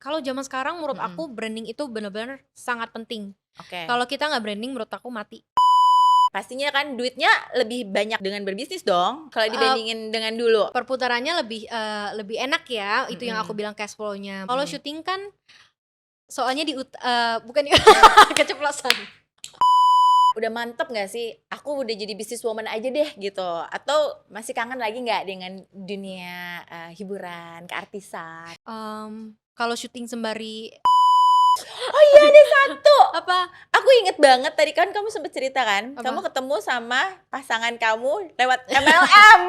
Kalau zaman sekarang menurut Mhm. aku branding itu benar-benar sangat penting. Oke. Kalau kita nggak branding menurut aku mati. Pastinya kan duitnya lebih banyak dengan berbisnis dong, kalau Eee, dibandingin dengan dulu? Perputarannya lebih enak ya, itu yang aku Mhm. bilang cash flow-nya. Kalau Mhm. syuting kan soalnya bukan keceplosan. Udah mantep nggak sih, aku udah jadi businesswoman aja deh gitu, atau masih kangen lagi nggak dengan dunia, hiburan, keartisan? Kalau syuting sembari Oh iya ada satu, apa? aku inget banget tadi kan kamu sempet cerita kan, kamu Apa? ketemu sama pasangan kamu lewat MLM.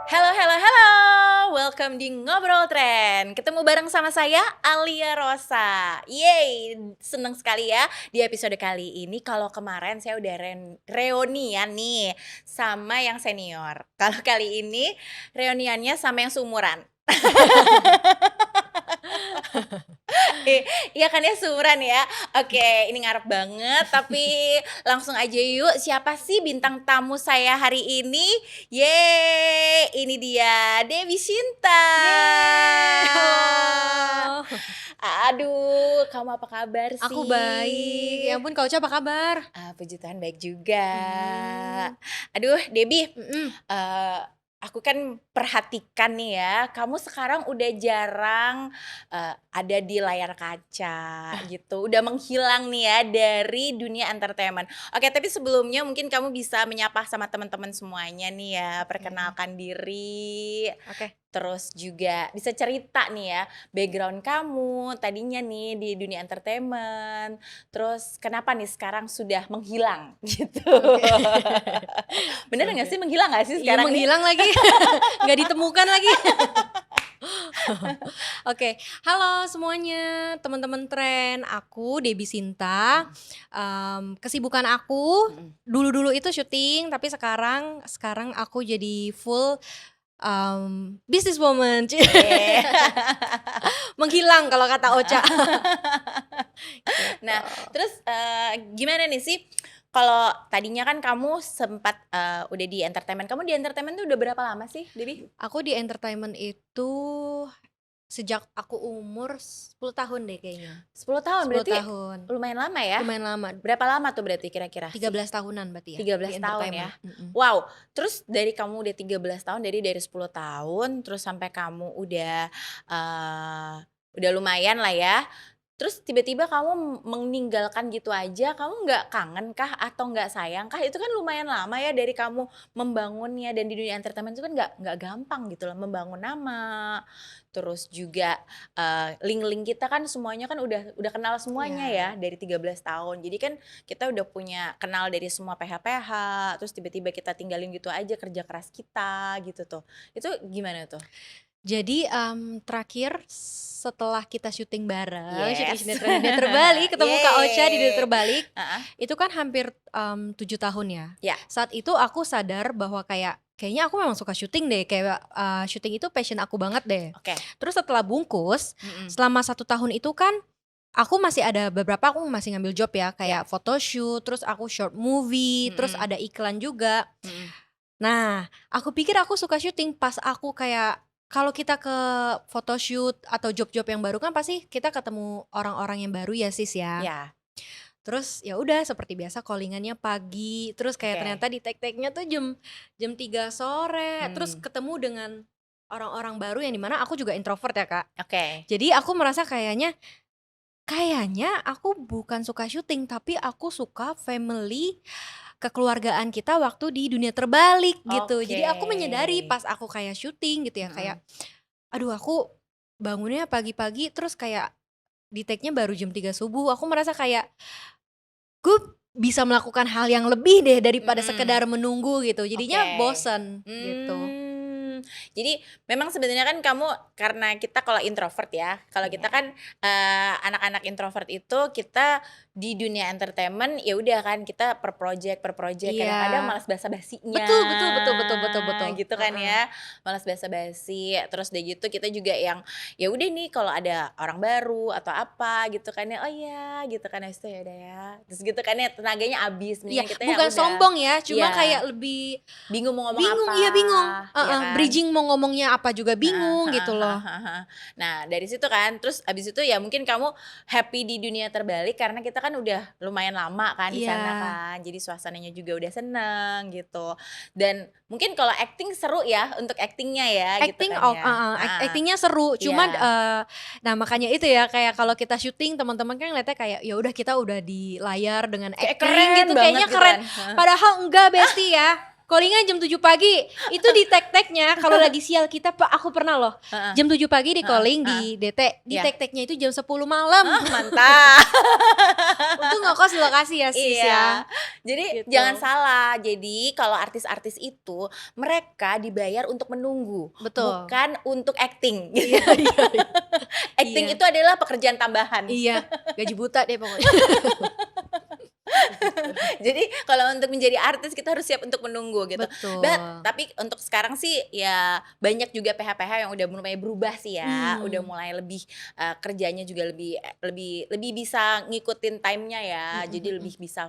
Hello hello hello, welcome di Ngobrol Tren. Ketemu bareng sama saya Alia Rosa. Yeay, seneng sekali ya di episode kali ini. Kalau kemarin saya udah reunian nih sama yang senior. Kalau kali ini reuniannya sama yang seumuran. Iya kan ya, seumuran ya. Oke, ini ngarep banget, tapi langsung aja yuk, siapa sih bintang tamu saya hari ini? Yeay, ini dia Dewi Shinta. Yeay, halo. Aduh, kamu apa kabar Aku baik, ya sih? ampun Kak Ocha apa kabar? Puji Tuhan baik juga. Mhm, Aduh, Debbie, mhm. eee, aku kan perhatikan nih ya, kamu sekarang udah jarang, ada di layar kaca gitu, udah menghilang nih ya dari dunia entertainment. Oke, tapi sebelumnya mungkin kamu bisa menyapa sama teman-teman semuanya nih ya, Oke, perkenalkan diri, oke. terus juga bisa cerita nih ya, background kamu tadinya nih di dunia entertainment, terus kenapa nih sekarang sudah menghilang gitu. Oke. Bener nggak Oke. sih, menghilang nggak sih Iya sekarang nih? menghilang lagi, nggak ditemukan lagi. Oke, halo semuanya teman-teman Tren, aku Debbie Sinta, Mhm. kesibukan aku Mhm. dulu-dulu itu syuting, tapi sekarang aku jadi full, businesswoman, Cie. menghilang kalau kata Ocha. Gitu. Nah, terus, gimana nih sih, kalau tadinya kan kamu sempat, udah di entertainment, kamu di entertainment tuh udah berapa lama sih, Debbie? Aku di entertainment itu sejak aku umur 10 tahun deh kayaknya, 10 tahun, 10 berarti tahun, lumayan lama ya? lumayan lama, Berapa lama tuh berarti kira-kira sih? 13 tahunan berarti ya, tiga di belas tahun ya? entertainment, mhm. Wow, terus dari kamu udah 13 tahun, dari 10 tahun, terus sampai kamu udah lumayan lah ya, terus tiba-tiba kamu meninggalkan gitu aja, kamu nggak kangen kah atau nggak sayang kah? Itu kan lumayan lama ya dari kamu membangunnya, dan di dunia entertainment itu kan nggak gampang gitu loh, membangun nama, terus juga, link-link kita kan semuanya kan udah kenal semuanya Iya. ya dari 13 tahun. Jadi kan kita udah punya kenal dari semua PH-PH, terus tiba-tiba kita tinggalin gitu aja kerja keras kita gitu tuh. Itu gimana tuh? Jadi, terakhir setelah kita syuting bareng, syuting Yes. sinetron Dunia Terbalik, ketemu Kak Ocha di Dunia Yeay. Terbalik, Heeh. itu kan hampir, 7 tahun ya. Ya, Saat itu aku sadar bahwa kayaknya aku memang suka syuting deh, kayak, syuting itu passion aku banget deh. oke. Terus setelah bungkus, Mhm. selama 1 tahun itu kan aku masih ada beberapa aku masih ngambil job ya, Ya. kayak photoshoot, terus aku short movie, terus Mhm. ada iklan juga. Mhm. Nah, aku pikir aku suka syuting pas aku kayak kalau kita ke photoshoot atau job-job yang baru kan pasti kita ketemu orang-orang yang baru ya Sis ya. Ya, Terus ya udah seperti biasa callingannya pagi, terus kayak oke. ternyata di tag-tagnya tuh jam jam 3 sore, terus Mmm, ketemu dengan orang-orang baru yang dimana aku juga introvert ya Kak. oke. Jadi aku merasa kayaknya aku bukan suka syuting tapi aku suka family kekeluargaan kita waktu di Dunia Terbalik gitu. Jadi Oke. aku menyadari pas aku kayak syuting gitu ya, kayak Mhm. aduh aku bangunnya pagi-pagi terus kayak di take-nya baru jam 3 subuh. Aku merasa kayak gue bisa melakukan hal yang lebih deh daripada Mhm. sekedar menunggu gitu. Jadinya Oke. bosen gitu. Jadi memang sebenarnya kan kamu, karena kita kalau introvert ya, kalau kita Iya. kan, anak-anak introvert itu kita di dunia entertainment ya udah kan kita per project kadang-kadang Iya. malas basa-basinya Betul betul betul betul betul betul. gitu kan Heeh. ya, malas basa-basi. Terus udah gitu kita juga yang ya udah nih kalau ada orang baru atau apa gitu kan ya, oh ya gitu kan, habis itu ya udah ya. Terus gitu kan ya tenaganya habis, Iya, mendingan kita ya bukan udah. sombong ya, cuma Iya, kayak lebih bingung mau ngomong bingung, apa, iya bingung, ya heeh, kan? bridging mau ngomongnya apa juga Heeh bingung heeh gitu heeh loh. heeh. Nah, dari situ kan, terus abis itu ya mungkin kamu happy di dunia terbalik karena kita kan udah lumayan lama kan di sana Iya, kan, jadi suasananya juga udah seneng gitu. Dan mungkin kalau acting seru ya, untuk actingnya ya gitu acting kan ok ya. heeh, Heeh, acting-nya seru, cuman, iya. nah makanya itu ya, kayak kalau kita syuting teman-teman kan ngeliatnya kayak, ya udah kita udah di layar dengan Kayak acting keren gitu, banget kayaknya gitu keren. kan. Heeh. Padahal enggak besti ya, calling-nya jam 7 pagi, itu di tek-teknya kalau lagi sial kita aku pernah loh, Heeh jam 7 pagi di heeh calling heeh. di DT, di Iya. tek-teknya itu jam 10 malam. Ah, mantap. Untung ngekos di lokasi ya sis Iya, ya, jadi jangan gitu. salah. Jadi kalau artis-artis itu mereka dibayar untuk menunggu, Betul. bukan untuk acting. Iya iya iya. Acting Iya, itu adalah pekerjaan tambahan. iya, gaji buta deh pokoknya. Gitu. Jadi kalau untuk menjadi artis kita harus siap untuk menunggu gitu. Betul. Tapi untuk sekarang sih ya banyak juga PH-PH yang udah mulai berubah sih ya. Udah Mmm, mulai lebih kerjanya juga lebih lebih lebih bisa ngikutin time-nya ya. mhm Jadi mhm. lebih bisa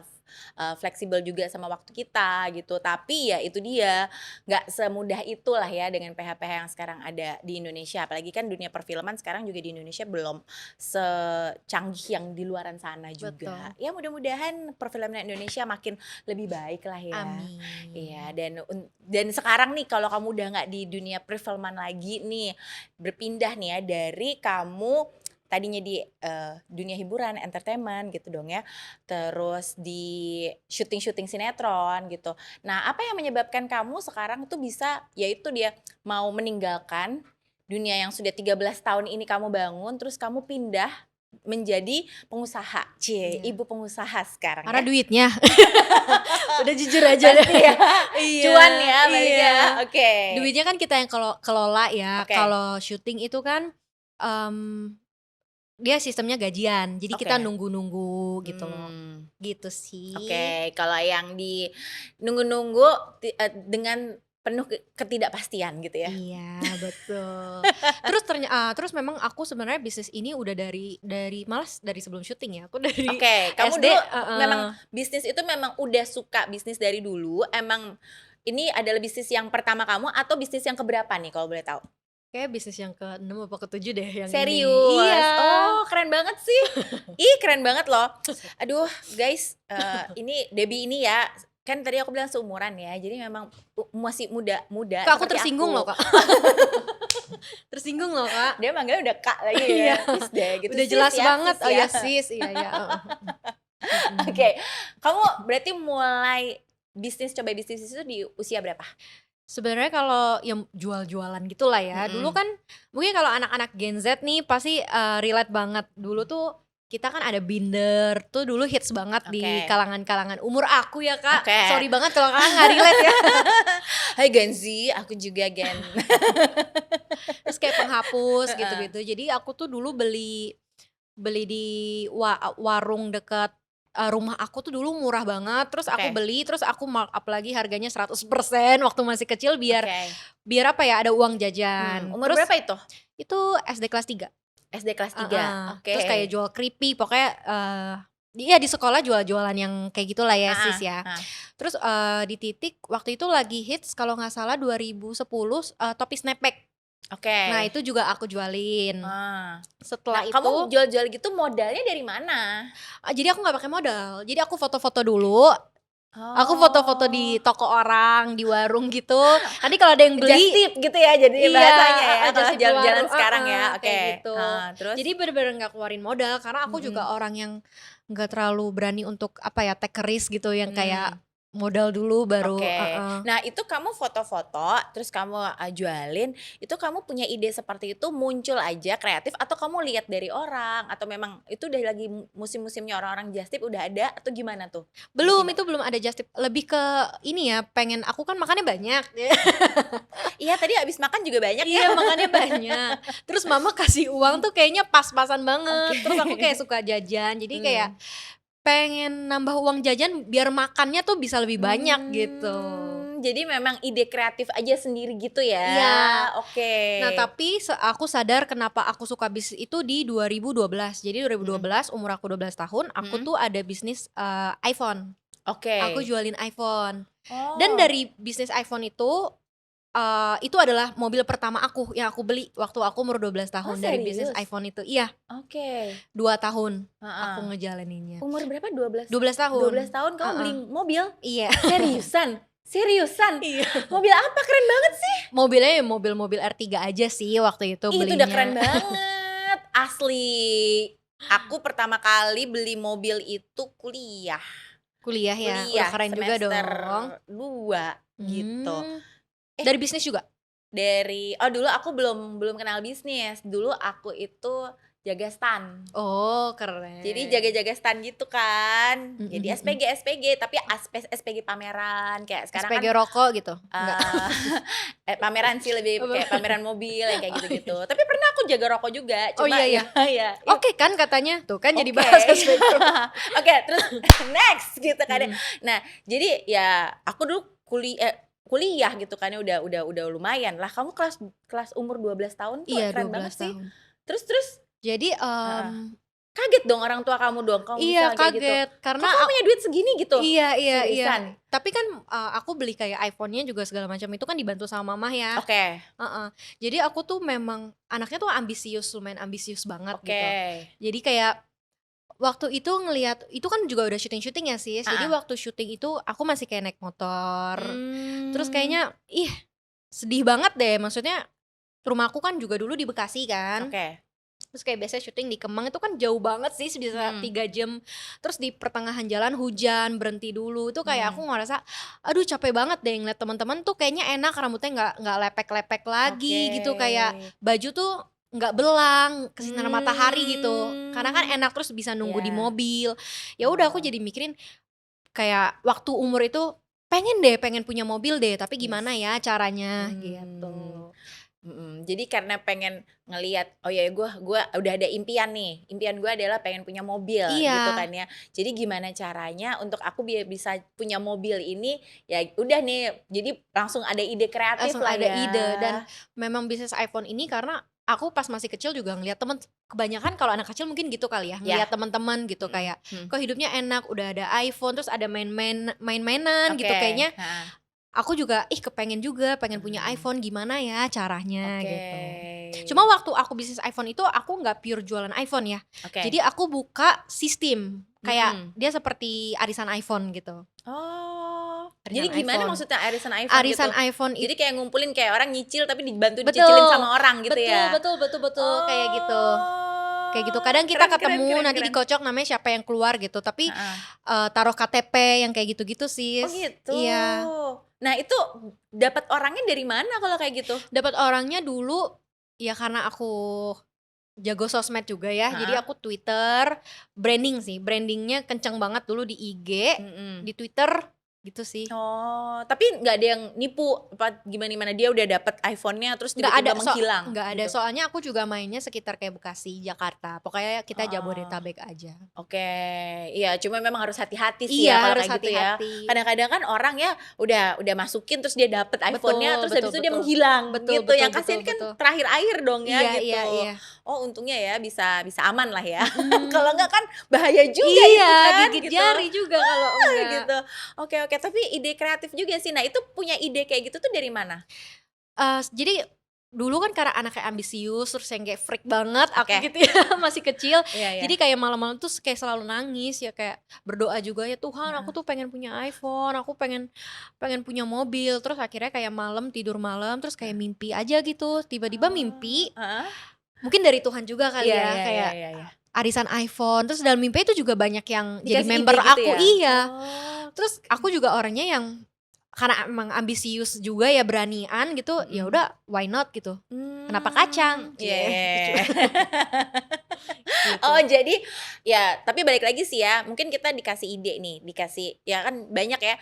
fleksibel juga sama waktu kita gitu. Tapi ya itu dia, nggak semudah itulah ya dengan PH-PH yang sekarang ada di Indonesia. Apalagi kan dunia perfilman sekarang juga di Indonesia belum secanggih yang di luaran sana juga. Betul. Ya mudah-mudahan perfilman Indonesia makin lebih baik lah ya. Iya, Amin. dan sekarang nih kalau kamu udah nggak di dunia perfilman lagi nih, berpindah nih ya dari kamu tadinya di dunia hiburan, entertainment gitu dong ya, terus di syuting-syuting sinetron gitu. Nah, apa yang menyebabkan kamu sekarang tuh bisa, yaitu dia mau meninggalkan dunia yang sudah 13 tahun ini kamu bangun, terus kamu pindah menjadi pengusaha, cie, Iya. ibu pengusaha sekarang Karena ya? duitnya. Udah jujur aja deh. Pasti ya, Iya, cuan ya balik iya. ya, oke. Duitnya kan kita yang kelola ya, Oke kalau syuting itu kan, mmm, dia sistemnya gajian, jadi kita oke. nunggu-nunggu gitu loh, Mmm, gitu sih. oke. Kalau yang di nunggu-nunggu dengan penuh ketidakpastian gitu ya? Iya, betul. Terus memang aku sebenarnya bisnis ini udah dari malas dari sebelum syuting ya, aku dari Oke, kamu SD dulu heeh. memang bisnis itu memang udah suka bisnis dari dulu, emang ini adalah bisnis yang pertama kamu atau bisnis yang keberapa nih kalau boleh tahu? Kayaknya bisnis yang ke-6 apa ke-7 deh yang ini. Serius? Iya. Oh, keren banget sih. Ih, keren banget loh. Aduh, guys, ini Debbie ini ya, kan tadi aku bilang seumuran ya, jadi memang masih muda-muda Kak, aku seperti tersinggung loh, aku. Kak. Tersinggung loh, Kak. Dia manggilnya udah Kak lagi Iya, ya, sis deh gitu, udah sis jelas ya, banget. sis Oh ya. ya sis, iya iya, heeh, mhm. Oke, kamu berarti mulai coba bisnis itu di usia berapa? Sebenarnya kalau yang jual-jualan gitulah ya, dulu Mhm, kan mungkin kalau anak-anak Gen Z nih pasti, relate banget. Dulu tuh kita kan ada Binder, tuh dulu hits banget di oke kalangan-kalangan umur aku ya, Kak. oke. Sorry banget kalau Kakak nggak relate ya. Hai Gen Z, aku juga Gen. Terus kayak penghapus Heeh, gitu-gitu. Jadi aku tuh dulu beli beli di warung deket, rumah aku tuh dulu murah banget, terus aku oke beli, terus aku markup lagi harganya 100% waktu masih kecil biar oke. biar apa ya, ada uang jajan. Umur Terus berapa itu? itu SD kelas 3. SD kelas 3. Heeh. Oke. Terus kayak jual keripik, pokoknya, iya di sekolah jual-jualan yang kayak gitulah ya Heeh sis ya. heeh. Terus, di titik waktu itu lagi hits kalau nggak salah 2010, topi snapback. Oke. Nah itu juga aku jualin. Ah. Nah, Setelah kamu itu, jual-jual gitu modalnya dari mana? jadi aku nggak pakai modal. Jadi aku foto-foto dulu, aku foto-foto di Oh, toko orang, di warung gitu. Nanti kalau ada yang just beli, tip gitu ya jadi iya, bahasanya ya, just kalau tip di jalan-jalan warung, sekarang ya, kayak oke. gitu. Heeh, terus? Jadi bener-bener nggak keluarin modal karena aku Mhm, juga orang yang nggak terlalu berani untuk apa ya, take a risk gitu yang kayak mmm. modal dulu baru Oke. heeh. Nah, itu kamu foto-foto, terus kamu, jualin, itu kamu punya ide seperti itu muncul aja kreatif atau kamu lihat dari orang? Atau memang itu udah lagi musim-musimnya orang-orang just tip udah ada atau gimana tuh? Belum, Tiba-tiba itu belum ada just tip, lebih ke ini ya, pengen aku kan makannya banyak. iya, tadi habis makan juga banyak ya? Iya, makannya banyak. Terus mama kasih uang tuh kayaknya pas-pasan banget, Oke. terus aku kayak suka jajan, jadi kayak Mmm. pengen nambah uang jajan biar makannya tuh bisa lebih banyak gitu. Jadi memang ide kreatif aja sendiri gitu ya. Iya. Oke. Nah tapi aku sadar kenapa aku suka bisnis itu di 2012. Jadi 2012 umur aku 12 tahun, aku tuh ada bisnis iPhone. Oke. Aku jualin iPhone. Oh. Dan dari bisnis iPhone itu adalah mobil pertama aku yang aku beli waktu aku umur 12 tahun dari bisnis serius? iPhone itu. Iya, Oke. 2 tahun aku Heeh. ngejalaninnya. Umur berapa? 12? 12 tahun. 12 tahun kamu beli mobil? Iya. Seriusan? Seriusan? Iya. Mobil apa? Keren banget sih. Mobilnya ya mobil-mobil R3 aja sih waktu itu Ih, belinya. itu udah keren banget. Asli. Aku pertama kali beli mobil itu kuliah. Kuliah ya, udah keren juga semester dong. 2 gitu. Dari bisnis juga? Dulu aku belum kenal bisnis. Dulu aku itu jaga stand. Oh, keren. Jadi jaga-jaga stand gitu kan. Jadi SPG tapi SPG pameran kayak sekarang SPG kan rokok gitu? pameran sih lebih kayak pameran mobil yang kayak gitu-gitu. Tapi pernah aku jaga rokok juga. Oh Cuma iya. ya. Oke kan katanya. Tuh kan jadi Oke. bahas SPG. Oke, terus next gitu kan. Nah, jadi ya aku dulu kuliah gitu kan ya udah lumayan lah. Kamu kelas umur 12 tahun tuh Iya, keren 12 banget sih. tahun. Terus Jadi kaget dong orang tua kamu dong kalau iya misalnya kayak gitu. kaget karena Kok kamu punya duit segini gitu? Iya. Seriusan? Tapi kan aku beli kayak iPhone-nya juga segala macam itu kan dibantu sama mama ya. Oke. Jadi aku tuh memang anaknya tuh lumayan ambisius banget Oke. gitu. Jadi kayak waktu itu ngelihat itu kan juga udah syuting ya sis. Jadi waktu syuting itu aku masih kayak naik motor. Terus kayaknya sedih banget deh. Maksudnya rumahku kan juga dulu di Bekasi kan. Oke. Terus kayak biasa syuting di Kemang itu kan jauh banget sih, bisa 3 jam. Terus di pertengahan jalan hujan, berhenti dulu. Itu kayak aku ngerasa aduh capek banget deh ngeliat teman-teman tuh kayaknya enak rambutnya nggak lepek-lepek lagi gitu, kayak baju tuh nggak belang kesinar matahari gitu. Karena kan enak terus bisa nunggu di mobil. Ya udah aku jadi mikirin kayak waktu umur itu pengen punya mobil deh, tapi gimana ya caranya gitu. Jadi karena pengen ngelihat oh ya gue udah ada impian nih. Impian gue adalah pengen punya mobil gitu kan ya. Jadi gimana caranya untuk aku bisa punya mobil ini ya udah nih. Jadi langsung ada ide kreatif Langsung lah ada ya. ide dan memang bisnis iPhone ini karena aku pas masih kecil juga ngeliat kebanyakan kalau anak kecil mungkin gitu kali ya, ngeliat teman-teman gitu kayak kok hidupnya enak, udah ada iPhone terus ada main-mainan gitu kayaknya. Aku juga pengen punya iPhone, gimana ya caranya gitu. Cuma waktu aku bisnis iPhone itu aku nggak pure jualan iPhone ya. Jadi aku buka sistem kayak dia seperti arisan iPhone gitu. Oh, Arisan jadi gimana iPhone. maksudnya arisan iPhone Arisan gitu? iPhone Jadi kayak ngumpulin kayak orang nyicil tapi dibantu Betul. dicicilin sama orang gitu ya? Betul kayak gitu. Kayak gitu. Kadang kita ketemu nanti dikocok namanya siapa yang keluar gitu. Tapi taruh KTP yang kayak gitu-gitu sis. Oh gitu. Iya. Nah itu dapat orangnya dari mana kalau kayak gitu? Dapat orangnya dulu ya karena aku jago sosmed juga ya. Jadi aku Twitter, brandingnya kenceng banget dulu di IG, di Twitter gitu sih. Oh, tapi nggak ada yang nipu apa gimana dia udah dapet iPhone-nya terus tiba-tiba menghilang? Nggak ada, gitu. soalnya aku juga mainnya sekitar kayak Bekasi, Jakarta. Pokoknya kita Jabodetabek aja. Oke, iya cuma memang harus hati-hati sih Iya, ya kalau harus kayak gitu ya. hati-hati. Kadang-kadang kan orang ya udah masukin terus dia dapet iPhone-nya terus habis itu dia menghilang gitu. Yang kasihan kan terakhir air dong ya gitu. Iya. Oh untungnya ya bisa aman lah ya. Kalau enggak kan bahaya juga Iya, itu kan gigit gitu. jari juga kalau enggak. Gitu. Oke, tapi ide kreatif juga sih. Nah itu punya ide kayak gitu tuh dari mana? Jadi dulu kan karena anaknya ambisius terus yang kayak freak banget aku gitu ya masih kecil. Jadi kayak malam-malam tuh kayak selalu nangis ya, kayak berdoa juga ya Tuhan aku tuh pengen punya iPhone, aku pengen punya mobil. Terus akhirnya kayak tidur malam terus kayak mimpi aja gitu, tiba-tiba mimpi mungkin dari Tuhan juga kali ya, kayak arisan iPhone. Terus dalam mimpi itu juga banyak yang jadi member aku gitu ya? Iya. Terus aku juga orangnya yang karena emang ambisius juga ya, beranian gitu, ya udah why not gitu. Kenapa kacang? Gitu. Oh jadi ya tapi balik lagi sih ya, mungkin kita dikasih ide nih, ya kan banyak ya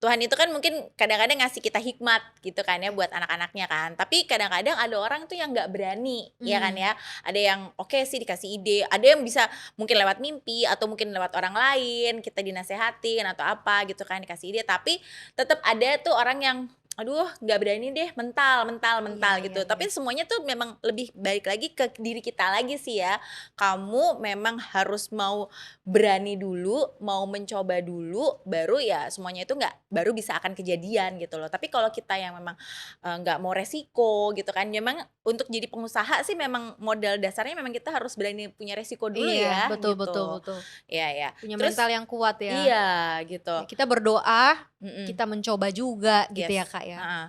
Tuhan itu kan mungkin kadang-kadang ngasih kita hikmat gitu kan ya buat anak-anaknya kan. Tapi kadang-kadang ada orang tuh yang nggak berani, ya kan ya. Ada yang oke sih dikasih ide, ada yang bisa mungkin lewat mimpi atau mungkin lewat orang lain kita dinasehatin atau apa gitu kan dikasih ide. Tapi tetap ada tuh orang yang aduh nggak berani deh, mental Iya, gitu. iya, Tapi iya. semuanya tuh memang lebih balik lagi ke diri kita lagi sih ya. Kamu memang harus mau berani dulu, mau mencoba dulu, baru ya semuanya itu baru bisa akan kejadian gitu loh. Tapi kalau kita yang memang nggak mau resiko gitu kan, memang untuk jadi pengusaha sih memang modal dasarnya memang kita harus berani punya resiko dulu Iya, ya betul, betul, gitu. betul. Iya ya. Punya mental Terus yang kuat ya. iya gitu. Ya, kita berdoa, Mm-mm. kita mencoba juga gitu ya Yes. Kak ya. Heeh.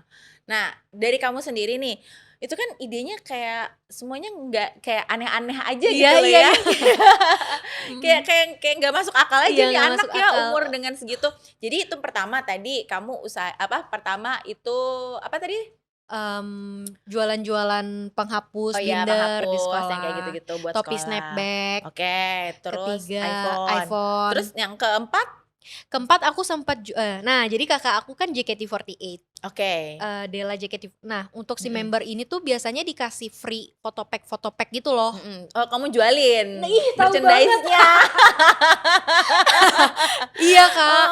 Nah, dari kamu sendiri nih, itu kan idenya kayak semuanya nggak kayak aneh-aneh aja Iya, gitu loh iya, ya. iya. Kayak Mhm. kayak kayak nggak masuk akal aja Iya, nih nggak anak masuk ya akal. umur dengan segitu. Jadi itu pertama tadi kamu pertama itu apa tadi? Jualan-jualan penghapus Oh ya binder di penghapus yang kayak sekolah, gitu-gitu buat topi sekolah. snapback, Oke, terus ketiga iPhone. iPhone, Terus yang keempat? keempat aku sempat nah jadi kakak aku kan JKT48, Oke. Della JKT. Nah untuk si Mhm. member ini tuh biasanya dikasih free foto pack gitu loh. Oh kamu jualin Nah, ih tahu banget. merchandise-nya. Iya Kak.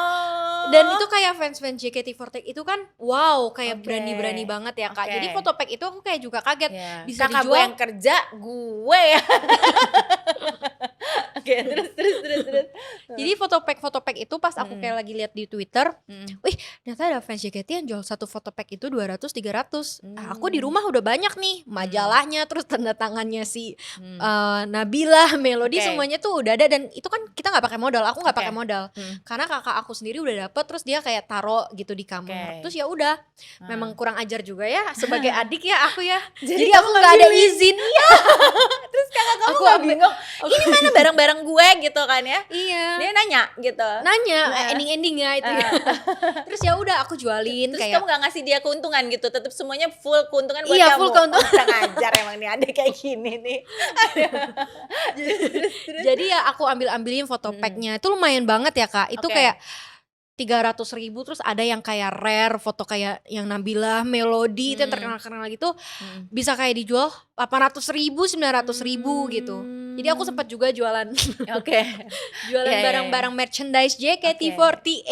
Dan Oh. itu kayak fans-fans JKT48 itu kan wow kayak Oke. berani-berani banget ya Kak. Jadi Oke. foto pack itu aku kayak juga kaget Ya. bisa Kakak gue dijual. yang kerja, gue ya. Oke, terus. Jadi foto pack itu pas aku kayak lagi lihat di Twitter, wih ternyata ada fans JKT yang jual satu foto pack itu 200-300. Nah, aku di rumah udah banyak nih majalahnya, terus tanda tangannya si Nabila, Melody Oke. semuanya tuh udah ada dan itu kan kita nggak pakai modal, aku nggak Oke. pakai modal. Karena kakak aku sendiri udah dapet terus dia kayak taro gitu di kamar. Oke. Terus ya udah, memang kurang ajar juga ya sebagai adik ya aku ya. Jadi Jadi kamu aku nggak ada ngambilin. izin. Iya. Terus kakak kamu Aku nggak ambil- bingung? Ini mana barang-barang gue gitu kan ya? Iya. Dia nanya gitu. Nanya Nah. ending-endingnya itu ya. Terus ya udah aku jualin Terus kayak kamu nggak ngasih dia keuntungan gitu, tetap semuanya full keuntungan buat Iya, kamu. full keuntungan. Kurang ajar emang nih ada kayak gini nih. Terus. Jadi ya aku ambilin foto packnya itu lumayan banget ya Kak. Itu Oke. kayak 300.000 terus ada yang kayak rare foto kayak yang Nabila, Melody itu yang terkenal-kenal gitu bisa kayak dijual 800.000, 900.000 gitu. Jadi aku sempat juga jualan Oke. jualan Iya, iya, barang-barang merchandise JKT48.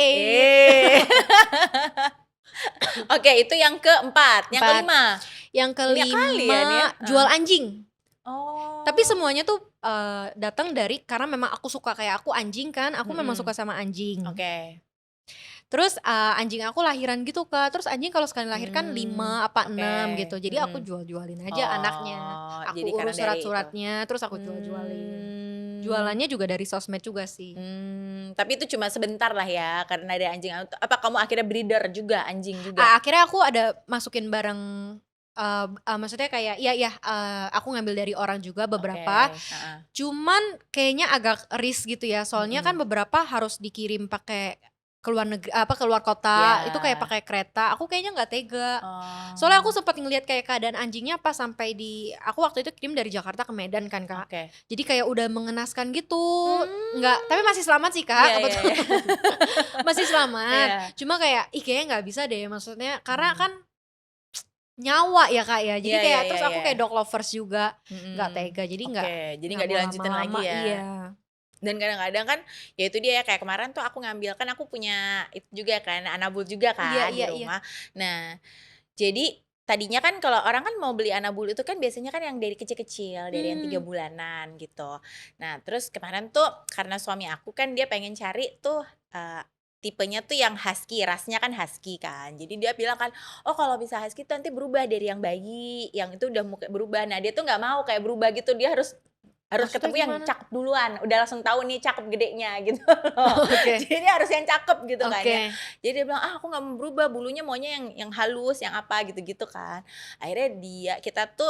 Oke, itu yang keempat. Yang Empat. kelima. Yang Banyak kali ya nih ya. kelima jual anjing. Oh. Tapi semuanya tuh datang dari karena memang aku suka kayak aku anjing kan, aku memang suka sama anjing. Oke. Terus anjing aku lahiran gitu Kak. Terus anjing kalau sekali lahir kan 5 apa 6 gitu. Jadi aku jual-jualin aja anaknya. Aku jadi karena urus dari surat-suratnya terus aku jual-jualin. Jualannya juga dari sosmed juga sih. Tapi itu cuma sebentar lah ya karena ada anjing. Apa kamu akhirnya breeder juga anjing juga? Akhirnya aku ada masukin barang maksudnya kayak aku ngambil dari orang juga beberapa. Oke, Cuman kayaknya agak risk gitu ya. Soalnya kan beberapa harus dikirim pakai keluar negeri keluar kota. Ya. Itu kayak pakai kereta. Aku kayaknya nggak tega. Oh. Soalnya aku sempat ngeliat kayak keadaan anjingnya pas sampai aku waktu itu kirim dari Jakarta ke Medan kan Kak. Oke. Jadi kayak udah mengenaskan gitu. Enggak, tapi masih selamat sih Kak, Iya, kebetulan. iya. Masih selamat. Iya. Cuma kayak kayaknya nggak bisa deh maksudnya karena kan nyawa ya Kak ya. Jadi Iya, kayak iya, terus iya, aku iya. kayak dog lovers juga. Nggak tega. Jadi Oke, nggak jadi nggak mau dilanjutin lagi lama-lama, ya. Iya. Dan kadang-kadang kan ya itu dia ya kayak kemarin tuh aku ngambil kan aku punya itu juga kan anabul juga kan di Iya, rumah. Nah, jadi tadinya kan kalau orang kan mau beli anabul itu kan biasanya kan yang dari kecil-kecil, dari yang 3 bulanan gitu. Nah, terus kemarin tuh karena suami aku kan dia pengen cari tuh tipenya tuh yang husky, rasnya kan husky kan. Jadi dia bilang kan, oh kalau bisa husky tuh nanti berubah dari yang bayi, yang itu udah mau kayak berubah. Nah dia tuh nggak mau kayak berubah gitu, dia harus Maksudnya ketemu yang gimana? cakep duluan, udah langsung tahu nih cakep gedenya gitu. Oke. Jadi dia harus yang cakep gitu kan Oke. ya. Jadi dia bilang aku nggak mau berubah, bulunya maunya yang halus, yang apa gitu-gitu kan. Akhirnya kita tuh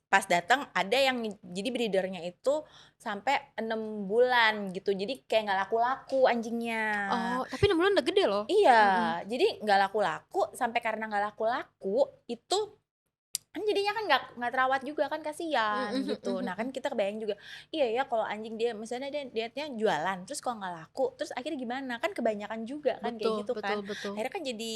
pas datang ada yang jadi breedernya itu sampai 6 bulan gitu. Jadi kayak nggak laku-laku anjingnya. Oh, tapi 6 bulan udah gede loh. Iya, jadi nggak laku-laku sampai karena nggak laku-laku itu kan jadinya kan nggak terawat juga kan, kasihan gitu. Nah kan kita kebayang juga, iya ya kalau anjing dia misalnya dia dietnya jualan, terus kalau nggak laku, terus akhirnya gimana? Kan kebanyakan juga kan kayak Betul gitu kan. betul betul. Akhirnya kan jadi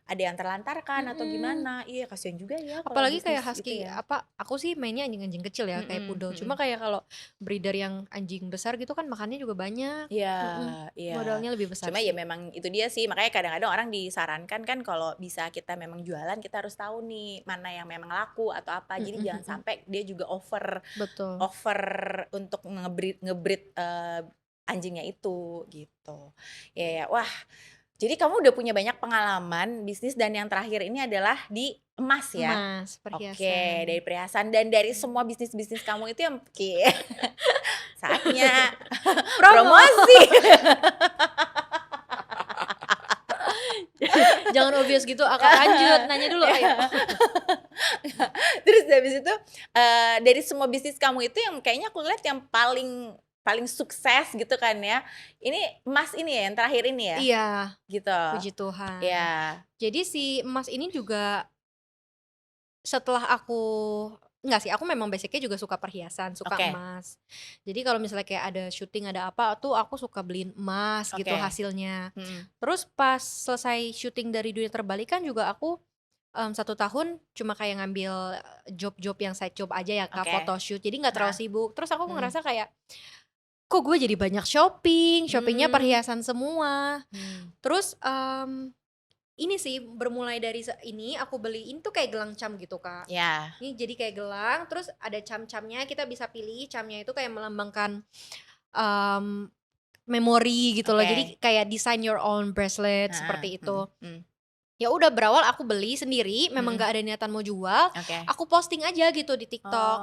ada yang terlantarkan atau Mhm. gimana. Iya kasihan juga ya kalau Apalagi kayak bisnis gitu husky, ya. apa, aku sih mainnya anjing-anjing kecil ya, kayak Mhm poodle. Cuma mhm. kayak kalau breeder yang anjing besar gitu kan makannya juga banyak. Iya iya. Modalnya lebih besar Cuma ya sih. memang itu dia sih, makanya kadang-kadang orang disarankan kan kalau bisa kita memang jualan, kita harus tahu nih mana yang memang laku atau apa. Mhm Jadi jangan mhm. sampai dia juga over Betul. over untuk nge-breed, anjingnya itu, gitu. Ya ya, wah jadi kamu udah punya banyak pengalaman bisnis dan yang terakhir ini adalah di emas ya? Emas, Oke, perhiasan. dari perhiasan dan dari semua bisnis-bisnis kamu itu yang saatnya Promo. promosi. Jangan obvious gitu, Akak, lanjut, nanya dulu ayo. Terus habis itu, dari semua bisnis kamu itu yang kayaknya aku lihat yang paling paling sukses gitu kan ya, ini emas ini ya, yang terakhir ini ya? Iya, Gitu. puji Tuhan. Iya, Jadi si emas ini juga setelah aku enggak sih, aku memang basic-nya juga suka perhiasan, suka oke emas. Jadi kalau misalnya kayak ada syuting, ada apa tuh aku suka beliin emas gitu oke, hasilnya. mhm, Terus pas selesai syuting dari Dunia Terbalik kan juga aku 1 tahun cuma kayak ngambil job-job yang side job aja ya Kak, oke, photoshoot, jadi nggak terlalu heeh, sibuk. Terus aku mhm, ngerasa kayak, kok gue jadi banyak shoppingnya mmm, perhiasan semua. mmm, Terus, ini sih bermulai dari ini aku beliin tuh kayak gelang cam gitu Kak. iya, Ini jadi kayak gelang, terus ada cam-camnya, kita bisa pilih camnya itu kayak melambangkan, mmm, memori gitu loh, oke, jadi kayak design your own bracelet heeh, seperti mhm itu. mhm Ya udah berawal aku beli sendiri, memang mhm, nggak ada niatan mau jual, oke. aku posting aja gitu di TikTok.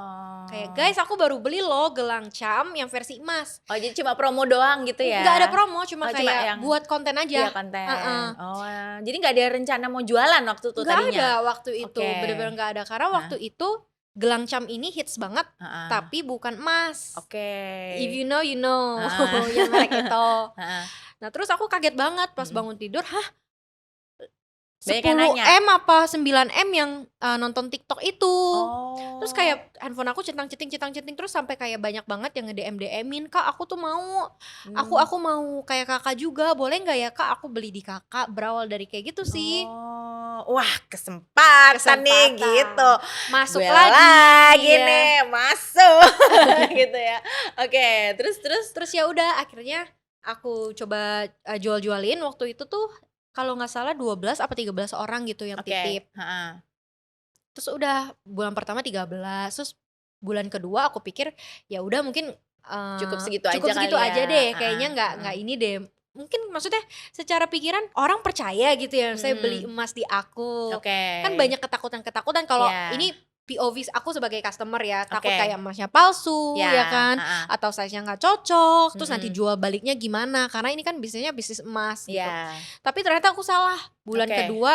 Kayak, Oh. "Guys, aku baru beli loh gelang cam yang versi emas." Oh jadi cuma promo doang gitu Nggak ada ya? promo, cuma Oh cuma kayak yang buat konten iya aja. konten. Heeh. Oh, jadi nggak ada rencana mau jualan waktu itu Nggak tadinya? ada waktu itu, Oke. bener-bener nggak ada. Karena Heeh waktu itu gelang cam ini hits banget, heeh. tapi bukan emas. Oke. If you know, you know, Heeh. yang merek itu. Heeh. Nah terus aku kaget banget pas Mhm. bangun tidur, hah, Banyak yang sepuluh nanya? m apa 9M yang, nonton TikTok itu. Terus Oh. kayak handphone aku centang-ceting terus sampai kayak banyak banget yang nge-DM-DM-in, "Kak, aku tuh mau, Mmm. aku mau kayak Kakak juga, boleh nggak ya Kak aku beli di Kakak?" Berawal dari kayak gitu sih. Oh. Wah kesempatan nih gitu. Kesempatan, masuk Gue lagi lagi ya. nih masuk gitu ya. Oke terus terus? Terus ya udah akhirnya aku coba, jual-jualin waktu itu tuh kalau nggak salah 12 apa 13 orang gitu yang Oke. titip. Heeh. Terus udah bulan pertama 13, terus bulan kedua aku pikir, ya udah mungkin, Cukup segitu cukup aja segitu kali aja ya? deh, Heeh kayaknya heeh. nggak ini deh. Mungkin maksudnya secara pikiran orang percaya gitu ya, saya beli Mhm. emas di aku. Oke. Kan banyak ketakutan-ketakutan kalau Iya. ini POV aku sebagai customer ya, takut Oke. kayak emasnya palsu Iya, ya kan, heeh. atau size-nya nggak cocok, terus nanti Mhm. jual baliknya gimana, karena ini kan bisnisnya bisnis emas gitu. Iya. Tapi ternyata aku salah, bulan Oke. kedua